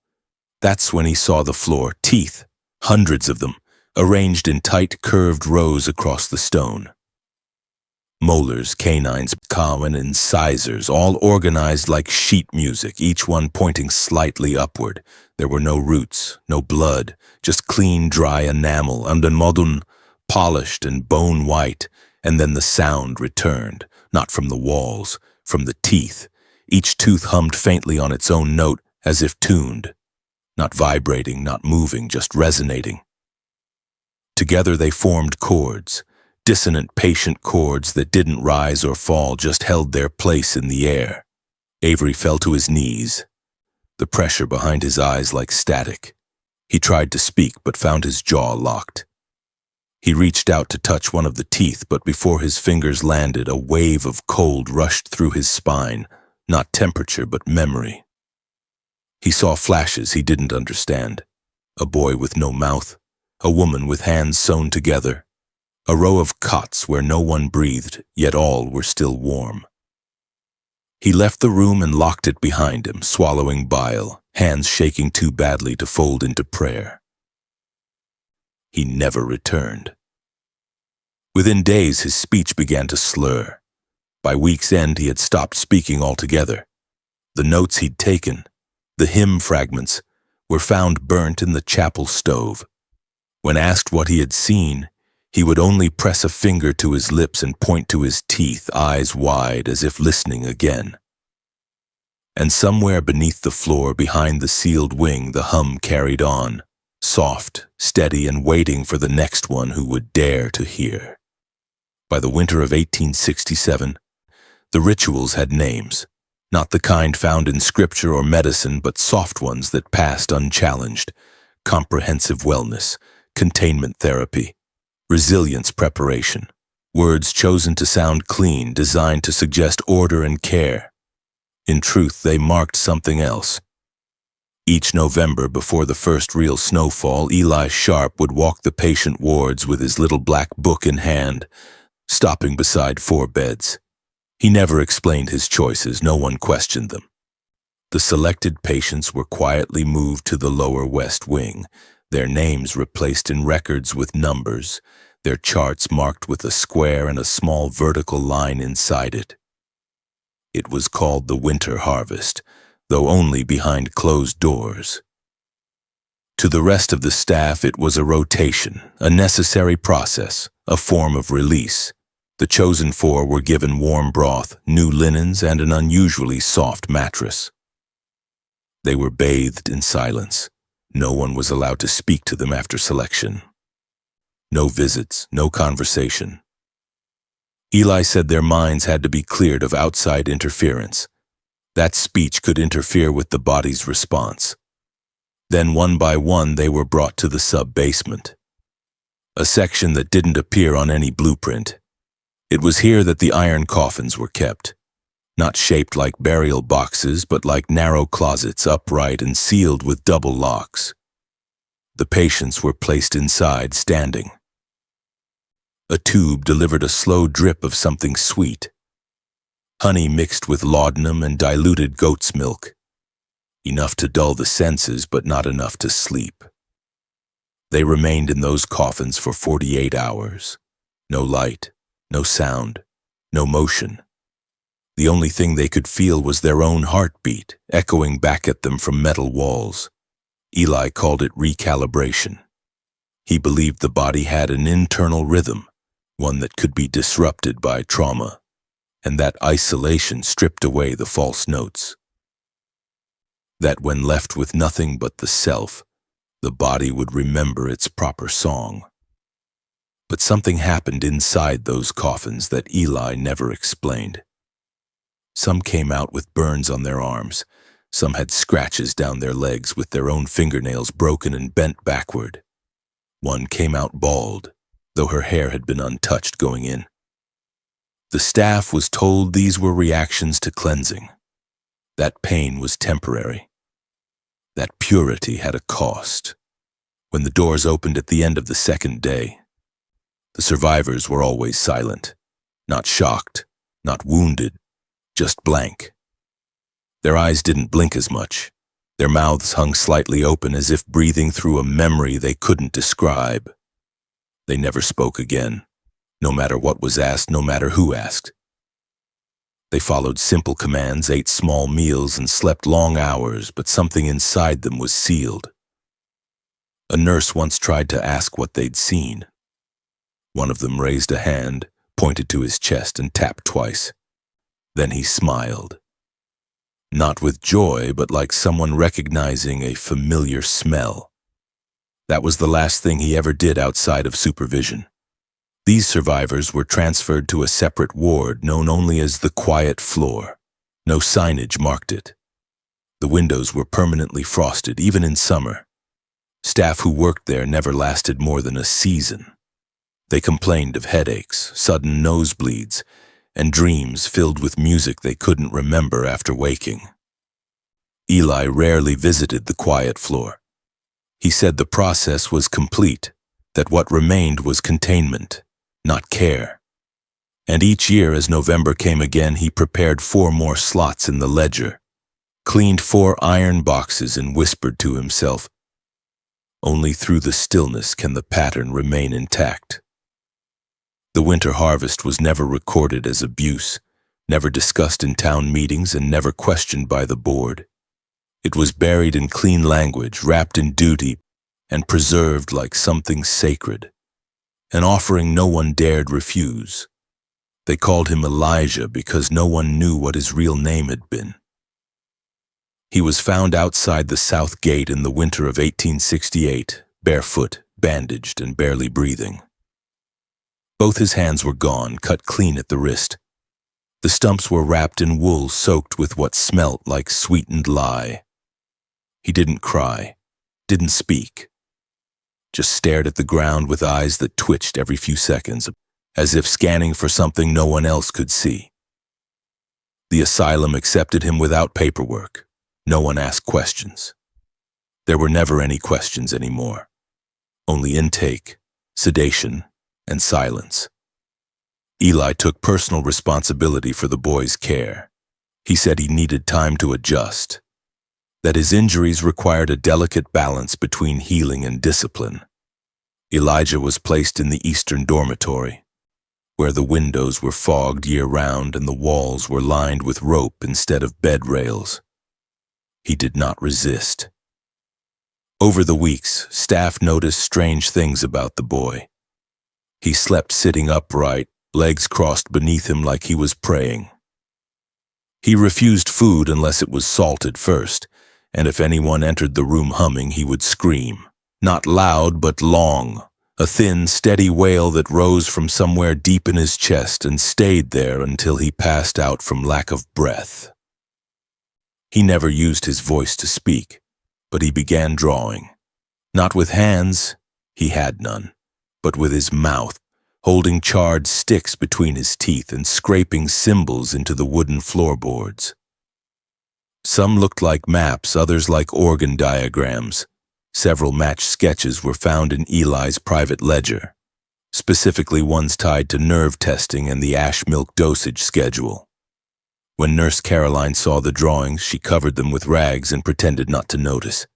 That's when he saw the floor, teeth, hundreds of them, arranged in tight, curved rows across the stone. Molars, canines, common incisors, all organized like sheet music, each one pointing slightly upward. There were no roots, no blood, just clean, dry enamel, modern, polished and bone white, and then the sound returned, not from the walls, from the teeth. Each tooth hummed faintly on its own note, as if tuned. Not vibrating, not moving, just resonating. Together they formed chords, dissonant, patient chords that didn't rise or fall, just held their place in the air. Avery fell to his knees, the pressure behind his eyes like static. He tried to speak, but found his jaw locked. He reached out to touch one of the teeth, but before his fingers landed, a wave of cold rushed through his spine, not temperature, but memory. He saw flashes he didn't understand. A boy with no mouth, a woman with hands sewn together, a row of cots where no one breathed, yet all were still warm. He left the room and locked it behind him, swallowing bile, hands shaking too badly to fold into prayer. He never returned. Within days, his speech began to slur. By week's end, he had stopped speaking altogether. The notes he'd taken, the hymn fragments, were found burnt in the chapel stove. When asked what he had seen, he would only press a finger to his lips and point to his teeth, eyes wide, as if listening again. And somewhere beneath the floor, behind the sealed wing, the hum carried on, soft, steady, and waiting for the next one who would dare to hear. By the winter of 1867, the rituals had names, not the kind found in scripture or medicine, but soft ones that passed unchallenged: comprehensive wellness, containment therapy, resilience preparation, words chosen to sound clean, designed to suggest order and care. In truth, they marked something else. Each November, before the first real snowfall, Eli Sharp would walk the patient wards with his little black book in hand, stopping beside 4 beds. He never explained his choices, no one questioned them. The selected patients were quietly moved to the lower west wing, their names replaced in records with numbers, their charts marked with a square and a small vertical line inside it. It was called the winter harvest, though only behind closed doors. To the rest of the staff, it was a rotation, a necessary process, a form of release. The chosen 4 were given warm broth, new linens, and an unusually soft mattress. They were bathed in silence. No one was allowed to speak to them after selection. No visits, no conversation. Eli said their minds had to be cleared of outside interference. That speech could interfere with the body's response. Then one by one they were brought to the sub-basement, a section that didn't appear on any blueprint. It was here that the iron coffins were kept. not shaped like burial boxes, but like narrow closets, upright and sealed with double locks. The patients were placed inside, standing. A tube delivered a slow drip of something sweet, honey mixed with laudanum and diluted goat's milk, enough to dull the senses but not enough to sleep. They remained in those coffins for 48 hours. No light, no sound, no motion. The only thing they could feel was their own heartbeat, echoing back at them from metal walls. Eli called it recalibration. He believed the body had an internal rhythm, one that could be disrupted by trauma, and that isolation stripped away the false notes. That when left with nothing but the self, the body would remember its proper song. But something happened inside those coffins that Eli never explained. Some came out with burns on their arms. Some had scratches down their legs with their own fingernails broken and bent backward. One came out bald, though her hair had been untouched going in. The staff was told these were reactions to cleansing. That pain was temporary. That purity had a cost. When the doors opened at the end of the second day, the survivors were always silent, not shocked, not wounded, just blank. Their eyes didn't blink as much. Their mouths hung slightly open as if breathing through a memory they couldn't describe. They never spoke again, no matter what was asked, no matter who asked. They followed simple commands, ate small meals, and slept long hours, but something inside them was sealed. A nurse once tried to ask what they'd seen. One of them raised a hand, pointed to his chest, and tapped twice. Then he smiled. Not with joy, but like someone recognizing a familiar smell. That was the last thing he ever did outside of supervision. These survivors were transferred to a separate ward known only as the quiet floor. No signage marked it. The windows were permanently frosted, even in summer. Staff who worked there never lasted more than a season. They complained of headaches, sudden nosebleeds, and dreams filled with music they couldn't remember after waking. Eli rarely visited the quiet floor. He said the process was complete, that what remained was containment, not care. And each year as November came again, he prepared 4 more slots in the ledger, cleaned 4 iron boxes, and whispered to himself, "Only through the stillness can the pattern remain intact." The winter harvest was never recorded as abuse, never discussed in town meetings, and never questioned by the board. It was buried in clean language, wrapped in duty, and preserved like something sacred, an offering no one dared refuse. They called him Elijah because no one knew what his real name had been. He was found outside the south gate in the winter of 1868, barefoot, bandaged, and barely breathing. Both his hands were gone, cut clean at the wrist. The stumps were wrapped in wool soaked with what smelt like sweetened lye. He didn't cry, didn't speak, just stared at the ground with eyes that twitched every few seconds, as if scanning for something no one else could see. The asylum accepted him without paperwork. No one asked questions. There were never any questions anymore. Only intake, sedation, and silence. Eli took personal responsibility for the boy's care. He said he needed time to adjust, that his injuries required a delicate balance between healing and discipline. Elijah was placed in the eastern dormitory, where the windows were fogged year-round and the walls were lined with rope instead of bed rails. He did not resist. Over the weeks, staff noticed strange things about the boy. He slept sitting upright, legs crossed beneath him like he was praying. He refused food unless it was salted first, and if anyone entered the room humming, he would scream. Not loud, but long, a thin, steady wail that rose from somewhere deep in his chest and stayed there until he passed out from lack of breath. He never used his voice to speak, but he began drawing. Not with hands, he had none, but with his mouth, holding charred sticks between his teeth and scraping symbols into the wooden floorboards. Some looked like maps, others like organ diagrams. Several matched sketches were found in Eli's private ledger, specifically ones tied to nerve testing and the ash milk dosage schedule. When Nurse Caroline saw the drawings, she covered them with rags and pretended not to notice.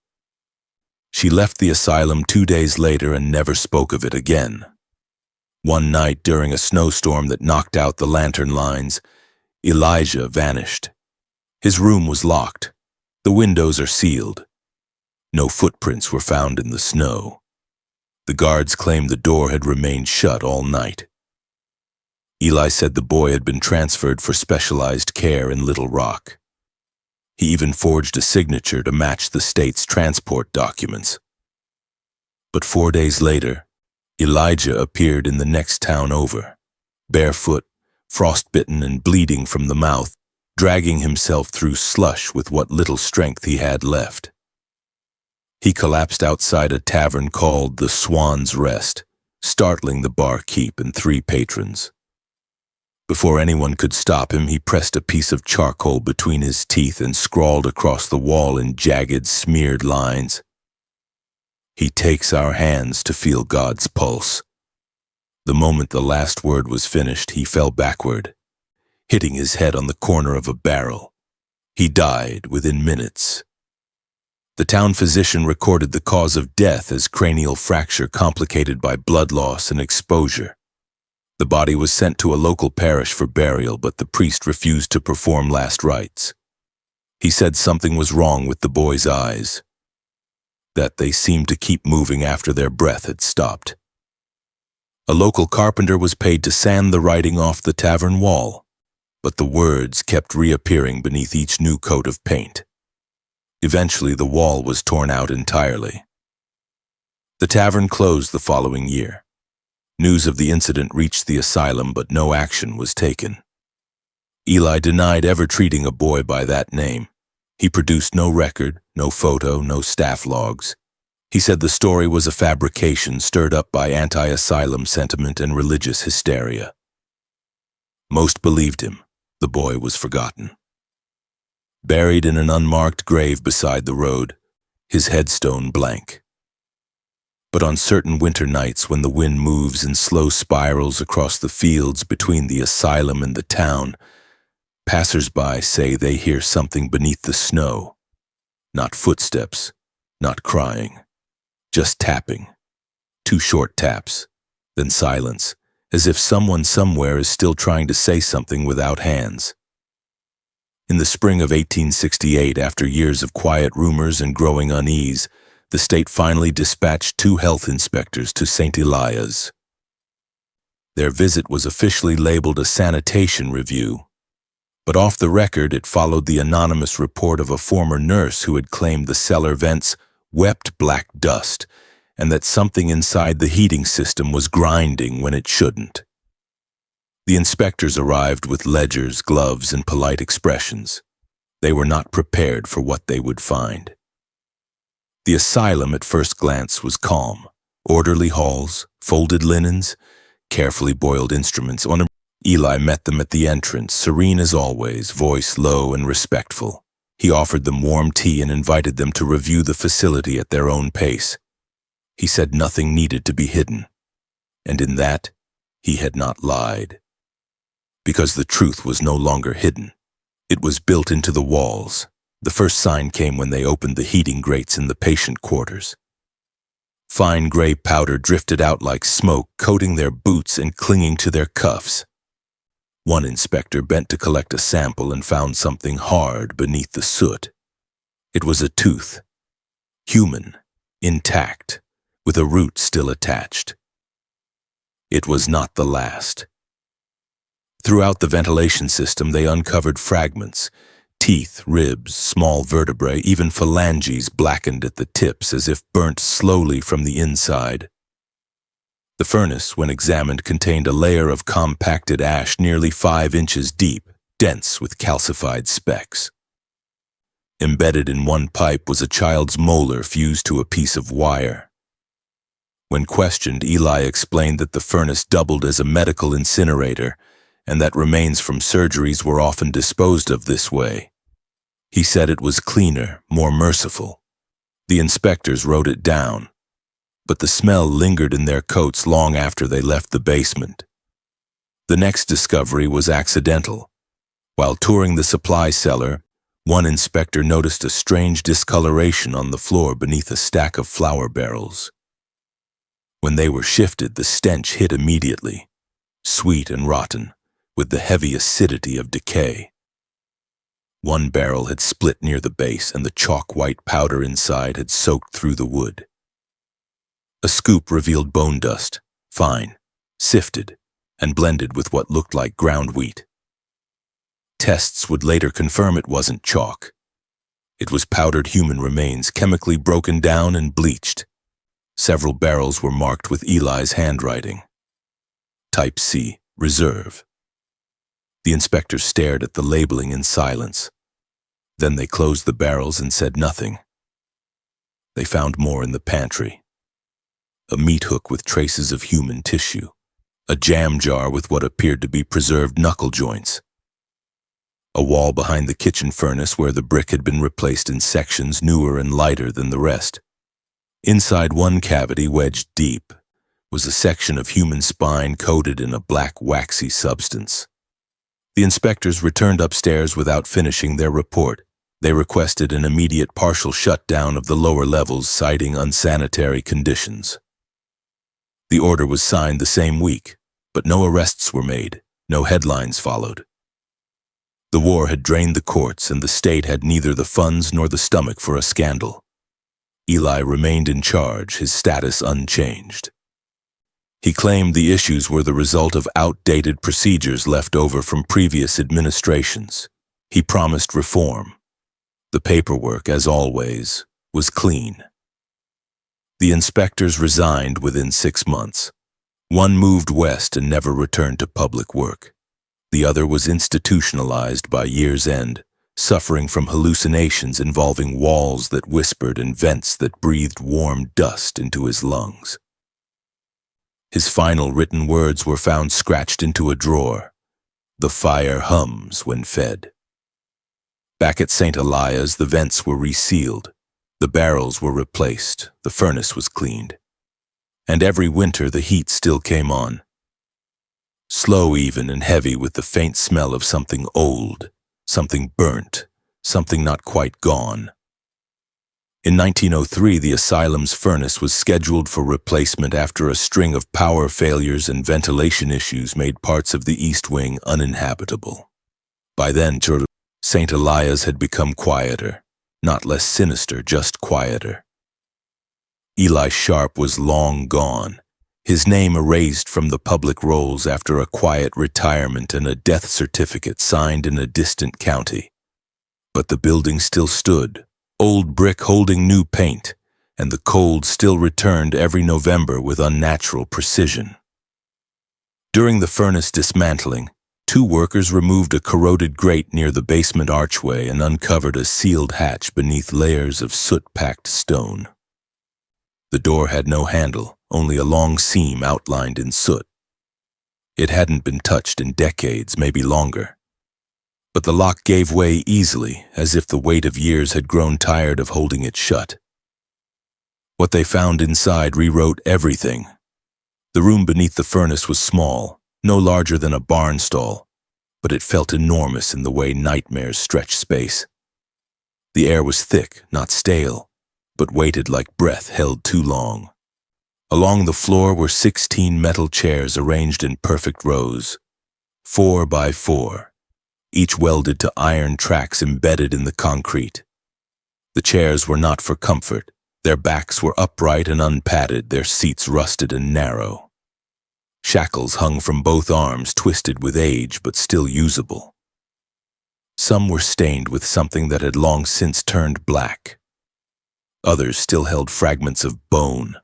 She left the asylum 2 days later and never spoke of it again. One night, during a snowstorm that knocked out the lantern lines, Elijah vanished. His room was locked. The windows are sealed. No footprints were found in the snow. The guards claimed the door had remained shut all night. Eli said the boy had been transferred for specialized care in Little Rock. He even forged a signature to match the state's transport documents. But 4 days later, Elijah appeared in the next town over, barefoot, frostbitten and bleeding from the mouth, dragging himself through slush with what little strength he had left. He collapsed outside a tavern called the Swan's Rest, startling the barkeep and 3 patrons. Before anyone could stop him, he pressed a piece of charcoal between his teeth and scrawled across the wall in jagged, smeared lines, "He takes our hands to feel God's pulse." The moment the last word was finished, he fell backward, hitting his head on the corner of a barrel. He died within minutes. The town physician recorded the cause of death as cranial fracture complicated by blood loss and exposure. The body was sent to a local parish for burial, but the priest refused to perform last rites. He said something was wrong with the boy's eyes, that they seemed to keep moving after their breath had stopped. A local carpenter was paid to sand the writing off the tavern wall, but the words kept reappearing beneath each new coat of paint. Eventually, the wall was torn out entirely. The tavern closed the following year. News of the incident reached the asylum, but no action was taken. Eli denied ever treating a boy by that name. He produced no record, no photo, no staff logs. He said the story was a fabrication stirred up by anti-asylum sentiment and religious hysteria. Most believed him. The boy was forgotten. Buried in an unmarked grave beside the road, his headstone blank. But on certain winter nights when the wind moves in slow spirals across the fields between the asylum and the town, passers-by say they hear something beneath the snow. Not footsteps, not crying, just tapping. 2 short taps, then silence, as if someone somewhere is still trying to say something without hands. In the spring of 1868, after years of quiet rumors and growing unease, the state finally dispatched 2 health inspectors to St. Elias. Their visit was officially labeled a sanitation review, but off the record it followed the anonymous report of a former nurse who had claimed the cellar vents wept black dust and that something inside the heating system was grinding when it shouldn't. The inspectors arrived with ledgers, gloves, and polite expressions. They were not prepared for what they would find. The asylum at first glance was calm. Orderly halls, folded linens, carefully boiled instruments. Eli met them at the entrance, serene as always, voice low and respectful. He offered them warm tea and invited them to review the facility at their own pace. He said nothing needed to be hidden, and in that, he had not lied. Because the truth was no longer hidden. It was built into the walls. The first sign came when they opened the heating grates in the patient quarters. Fine gray powder drifted out like smoke, coating their boots and clinging to their cuffs. One inspector bent to collect a sample and found something hard beneath the soot. It was a tooth. Human, intact, with a root still attached. It was not the last. Throughout the ventilation system, they uncovered fragments, teeth, ribs, small vertebrae, even phalanges blackened at the tips as if burnt slowly from the inside. The furnace, when examined, contained a layer of compacted ash nearly 5 inches deep, dense with calcified specks. Embedded in one pipe was a child's molar fused to a piece of wire. When questioned, Eli explained that the furnace doubled as a medical incinerator and that remains from surgeries were often disposed of this way. He said it was cleaner, more merciful. The inspectors wrote it down, but the smell lingered in their coats long after they left the basement. The next discovery was accidental. While touring the supply cellar, one inspector noticed a strange discoloration on the floor beneath a stack of flour barrels. When they were shifted, the stench hit immediately, sweet and rotten, with the heavy acidity of decay. One barrel had split near the base, and the chalk-white powder inside had soaked through the wood. A scoop revealed bone dust, fine, sifted, and blended with what looked like ground wheat. Tests would later confirm it wasn't chalk. It was powdered human remains, chemically broken down and bleached. Several barrels were marked with Eli's handwriting. Type C, Reserve. The inspectors stared at the labeling in silence. Then they closed the barrels and said nothing. They found more in the pantry. A meat hook with traces of human tissue. A jam jar with what appeared to be preserved knuckle joints. A wall behind the kitchen furnace where the brick had been replaced in sections newer and lighter than the rest. Inside one cavity, wedged deep, was a section of human spine coated in a black waxy substance. The inspectors returned upstairs without finishing their report. They requested an immediate partial shutdown of the lower levels, citing unsanitary conditions. The order was signed the same week, but no arrests were made, no headlines followed. The war had drained the courts, and the state had neither the funds nor the stomach for a scandal. Eli remained in charge, his status unchanged. He claimed the issues were the result of outdated procedures left over from previous administrations. He promised reform. The paperwork, as always, was clean. The inspectors resigned within 6 months. One moved west and never returned to public work. The other was institutionalized by year's end, suffering from hallucinations involving walls that whispered and vents that breathed warm dust into his lungs. His final written words were found scratched into a drawer. The fire hums when fed. Back at St. Elias, the vents were resealed. The barrels were replaced. The furnace was cleaned. And every winter the heat still came on. Slow even and heavy, with the faint smell of something old, something burnt, something not quite gone. In 1903, the asylum's furnace was scheduled for replacement after a string of power failures and ventilation issues made parts of the East Wing uninhabitable. By then, St. Elias had become quieter, not less sinister, just quieter. Eli Sharp was long gone, his name erased from the public rolls after a quiet retirement and a death certificate signed in a distant county. But the building still stood, old brick holding new paint, and the cold still returned every November with unnatural precision. During the furnace dismantling, 2 workers removed a corroded grate near the basement archway and uncovered a sealed hatch beneath layers of soot-packed stone. The door had no handle, only a long seam outlined in soot. It hadn't been touched in decades, maybe longer. But the lock gave way easily, as if the weight of years had grown tired of holding it shut. What they found inside rewrote everything. The room beneath the furnace was small, no larger than a barn stall, but it felt enormous in the way nightmares stretch space. The air was thick, not stale, but weighted like breath held too long. Along the floor were 16 metal chairs arranged in perfect rows, 4 by 4, each welded to iron tracks embedded in the concrete. The chairs were not for comfort. Their backs were upright and unpadded, their seats rusted and narrow. Shackles hung from both arms, twisted with age but still usable. Some were stained with something that had long since turned black. Others still held fragments of bone.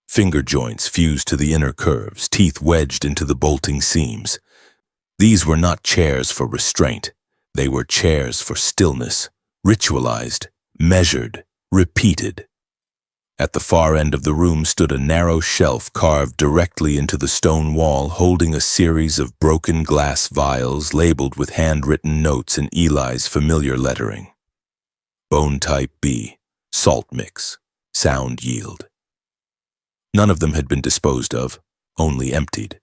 Finger joints fused to the inner curves, teeth wedged into the bolting seams. These were not chairs for restraint. They were chairs for stillness, ritualized, measured, repeated. At the far end of the room stood a narrow shelf carved directly into the stone wall, holding a series of broken glass vials labeled with handwritten notes in Eli's familiar lettering. Bone type B, salt mix, sound yield. None of them had been disposed of, only emptied.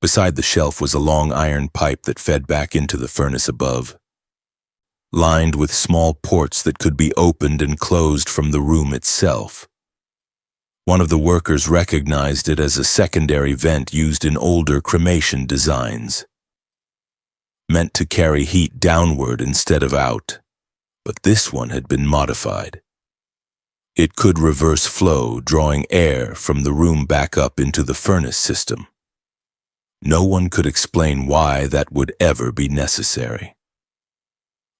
Beside the shelf was a long iron pipe that fed back into the furnace above, lined with small ports that could be opened and closed from the room itself. One of the workers recognized it as a secondary vent used in older cremation designs, meant to carry heat downward instead of out, but this one had been modified. It could reverse flow, drawing air from the room back up into the furnace system. No one could explain why that would ever be necessary.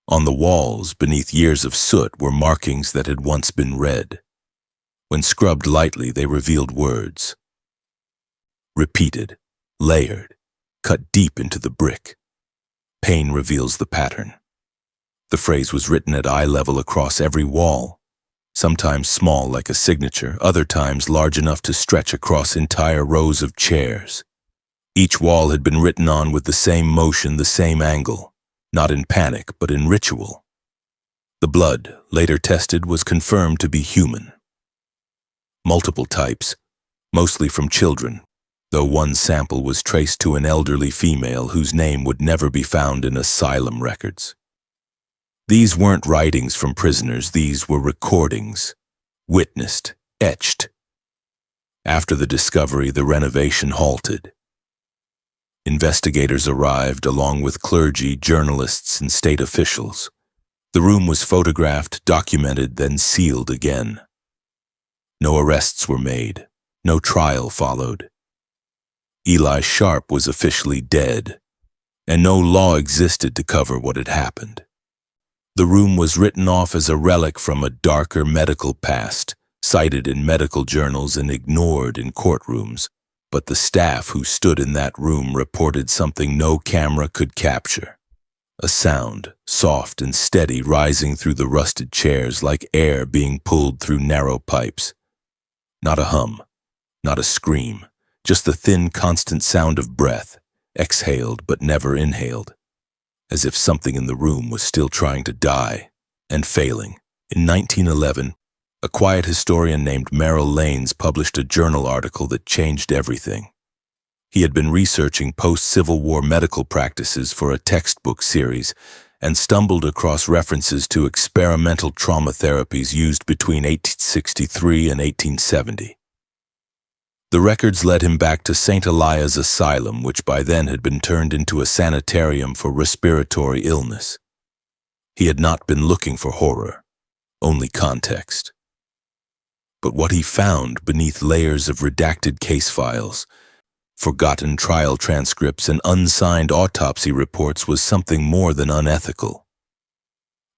On the walls, beneath years of soot, were markings that had once been red. When scrubbed lightly, they revealed words. Repeated, layered, cut deep into the brick. Pain reveals the pattern. The phrase was written at eye level across every wall, sometimes small like a signature, other times large enough to stretch across entire rows of chairs. Each wall had been written on with the same motion, the same angle, not in panic, but in ritual. The blood, later tested, was confirmed to be human. Multiple types, mostly from children, though one sample was traced to an elderly female whose name would never be found in asylum records. These weren't writings from prisoners, these were recordings, witnessed, etched. After the discovery, the renovation halted. Investigators arrived along with clergy, journalists, and state officials. The room was photographed, documented, then sealed again. No arrests were made. No trial followed. Eli Sharp was officially dead, and no law existed to cover what had happened. The room was written off as a relic from a darker medical past, cited in medical journals and ignored in courtrooms, but the staff who stood in that room reported something no camera could capture. A sound, soft and steady, rising through the rusted chairs like air being pulled through narrow pipes. Not a hum, not a scream, just the thin, constant sound of breath, exhaled but never inhaled, as if something in the room was still trying to die and failing. In 1911, a quiet historian named Merrill Lanes published a journal article that changed everything. He had been researching post-Civil War medical practices for a textbook series and stumbled across references to experimental trauma therapies used between 1863 and 1870. The records led him back to St. Elias Asylum, which by then had been turned into a sanitarium for respiratory illness. He had not been looking for horror, only context. But what he found beneath layers of redacted case files, forgotten trial transcripts, and unsigned autopsy reports was something more than unethical.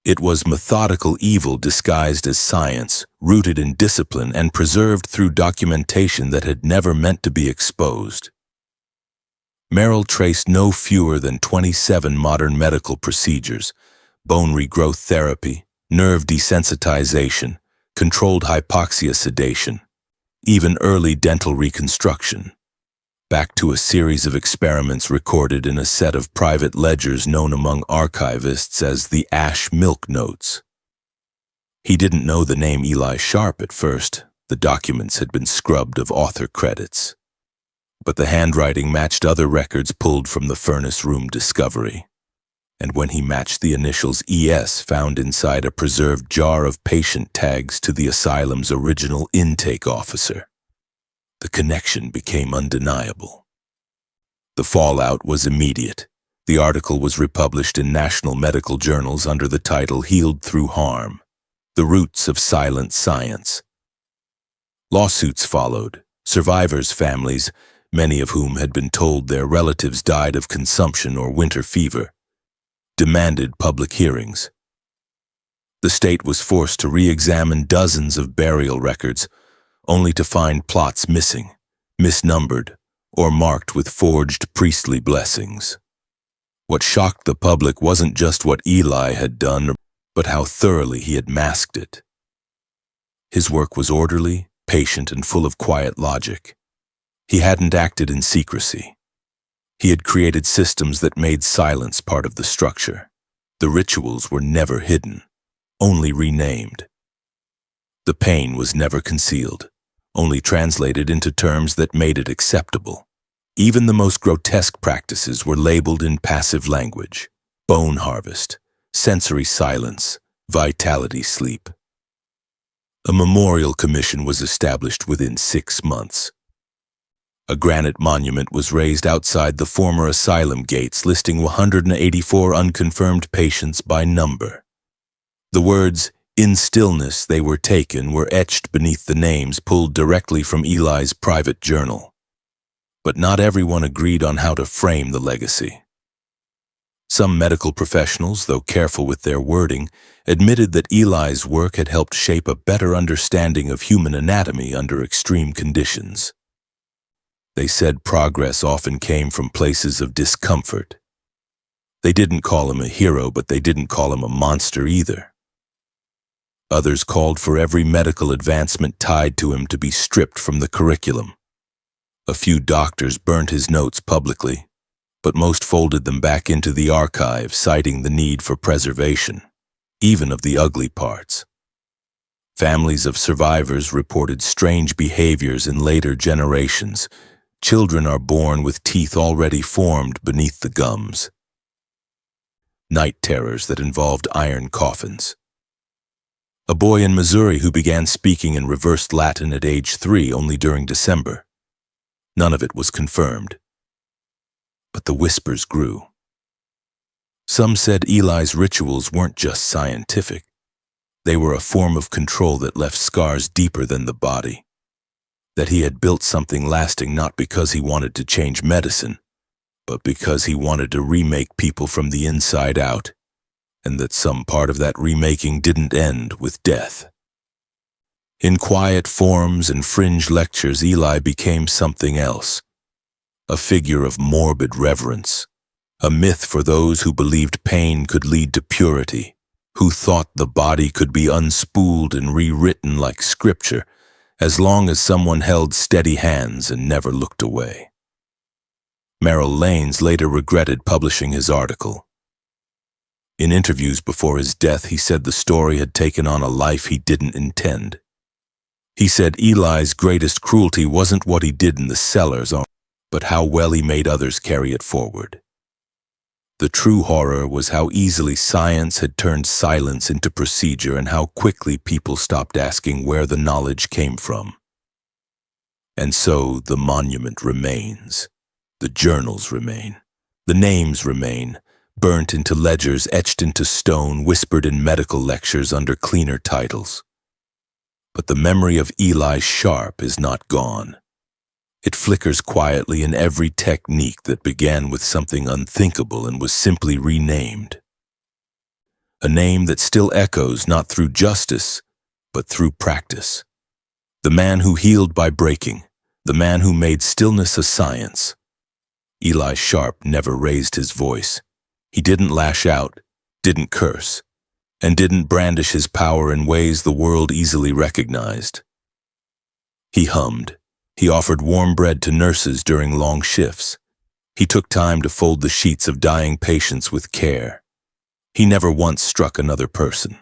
It was methodical evil disguised as science, rooted in discipline and preserved through documentation that had never meant to be exposed. Merrill traced no fewer than 27 modern medical procedures: bone regrowth therapy, nerve desensitization, controlled hypoxia sedation, even early dental reconstruction, back to a series of experiments recorded in a set of private ledgers known among archivists as the Ash Milk Notes. He didn't know the name Eli Sharp at first. The documents had been scrubbed of author credits. But the handwriting matched other records pulled from the furnace room discovery. And when he matched the initials ES found inside a preserved jar of patient tags to the asylum's original intake officer, the connection became undeniable. The fallout was immediate. The article was republished in national medical journals under the title "Healed Through Harm: The Roots of Silent Science." Lawsuits followed. Survivors' families, many of whom had been told their relatives died of consumption or winter fever, demanded public hearings. The state was forced to re-examine dozens of burial records, only to find plots missing, misnumbered, or marked with forged priestly blessings. What shocked the public wasn't just what Eli had done, but how thoroughly he had masked it. His work was orderly, patient, and full of quiet logic. He hadn't acted in secrecy. He had created systems that made silence part of the structure. The rituals were never hidden, only renamed. The pain was never concealed, only translated into terms that made it acceptable. Even the most grotesque practices were labeled in passive language: bone harvest, sensory silence, vitality sleep. A memorial commission was established within 6 months. A granite monument was raised outside the former asylum gates, listing 184 unconfirmed patients by number. The words, "In stillness they were taken," were etched beneath the names pulled directly from Eli's private journal. But not everyone agreed on how to frame the legacy. Some medical professionals, though careful with their wording, admitted that Eli's work had helped shape a better understanding of human anatomy under extreme conditions. They said progress often came from places of discomfort. They didn't call him a hero, but they didn't call him a monster either. Others called for every medical advancement tied to him to be stripped from the curriculum. A few doctors burnt his notes publicly, but most folded them back into the archive, citing the need for preservation, even of the ugly parts. Families of survivors reported strange behaviors in later generations. Children are born with teeth already formed beneath the gums. Night terrors that involved iron coffins. A boy in Missouri who began speaking in reversed Latin at age 3 only during December. None of it was confirmed. But the whispers grew. Some said Eli's rituals weren't just scientific. They were a form of control that left scars deeper than the body. That he had built something lasting not because he wanted to change medicine, but because he wanted to remake people from the inside out, and that some part of that remaking didn't end with death. In quiet forums and fringe lectures, Eli became something else. A figure of morbid reverence, a myth for those who believed pain could lead to purity, who thought the body could be unspooled and rewritten like scripture, as long as someone held steady hands and never looked away. Merrill Lanes later regretted publishing his article. In interviews before his death, he said the story had taken on a life he didn't intend. He said Eli's greatest cruelty wasn't what he did in the cellars, but how well he made others carry it forward. The true horror was how easily science had turned silence into procedure and how quickly people stopped asking where the knowledge came from. And so the monument remains. The journals remain. The names remain, burnt into ledgers, etched into stone, whispered in medical lectures under cleaner titles. But the memory of Eli Sharp is not gone. It flickers quietly in every technique that began with something unthinkable and was simply renamed. A name that still echoes not through justice, but through practice. The man who healed by breaking, the man who made stillness a science. Eli Sharp never raised his voice. He didn't lash out, didn't curse, and didn't brandish his power in ways the world easily recognized. He hummed. He offered warm bread to nurses during long shifts. He took time to fold the sheets of dying patients with care. He never once struck another person.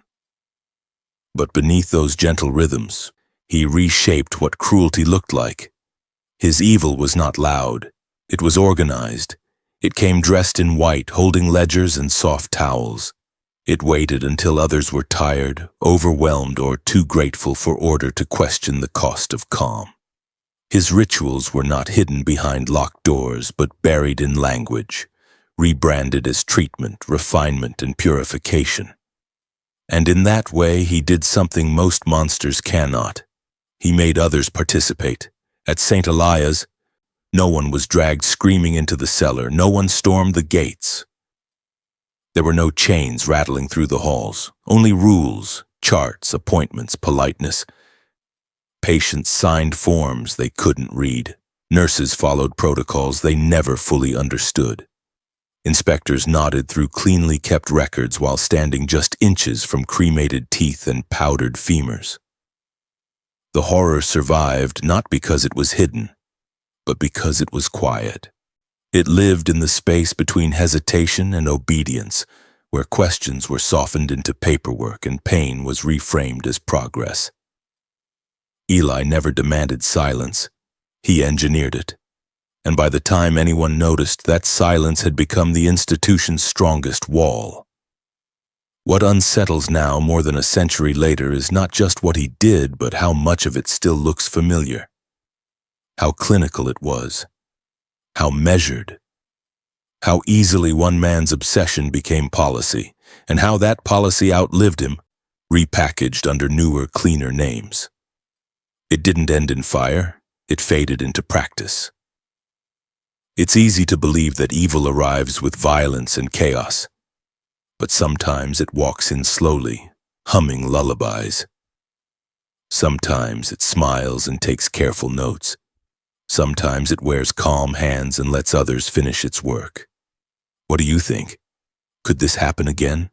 But beneath those gentle rhythms, he reshaped what cruelty looked like. His evil was not loud. It was organized. It came dressed in white, holding ledgers and soft towels. It waited until others were tired, overwhelmed, or too grateful for order to question the cost of calm. His rituals were not hidden behind locked doors, but buried in language, rebranded as treatment, refinement, and purification. And in that way, he did something most monsters cannot. He made others participate. At St. Elias, no one was dragged screaming into the cellar. No one stormed the gates. There were no chains rattling through the halls, only rules, charts, appointments, politeness. Patients signed forms they couldn't read. Nurses followed protocols they never fully understood. Inspectors nodded through cleanly kept records while standing just inches from cremated teeth and powdered femurs. The horror survived not because it was hidden, but because it was quiet. It lived in the space between hesitation and obedience, where questions were softened into paperwork and pain was reframed as progress. Eli never demanded silence. He engineered it. And by the time anyone noticed, that silence had become the institution's strongest wall. What unsettles now, more than a century later, is not just what he did, but how much of it still looks familiar. How clinical it was. How measured. How easily one man's obsession became policy, and how that policy outlived him, repackaged under newer, cleaner names. It didn't end in fire, it faded into practice. It's easy to believe that evil arrives with violence and chaos, but sometimes it walks in slowly, humming lullabies. Sometimes it smiles and takes careful notes. Sometimes it wears calm hands and lets others finish its work. What do you think? Could this happen again?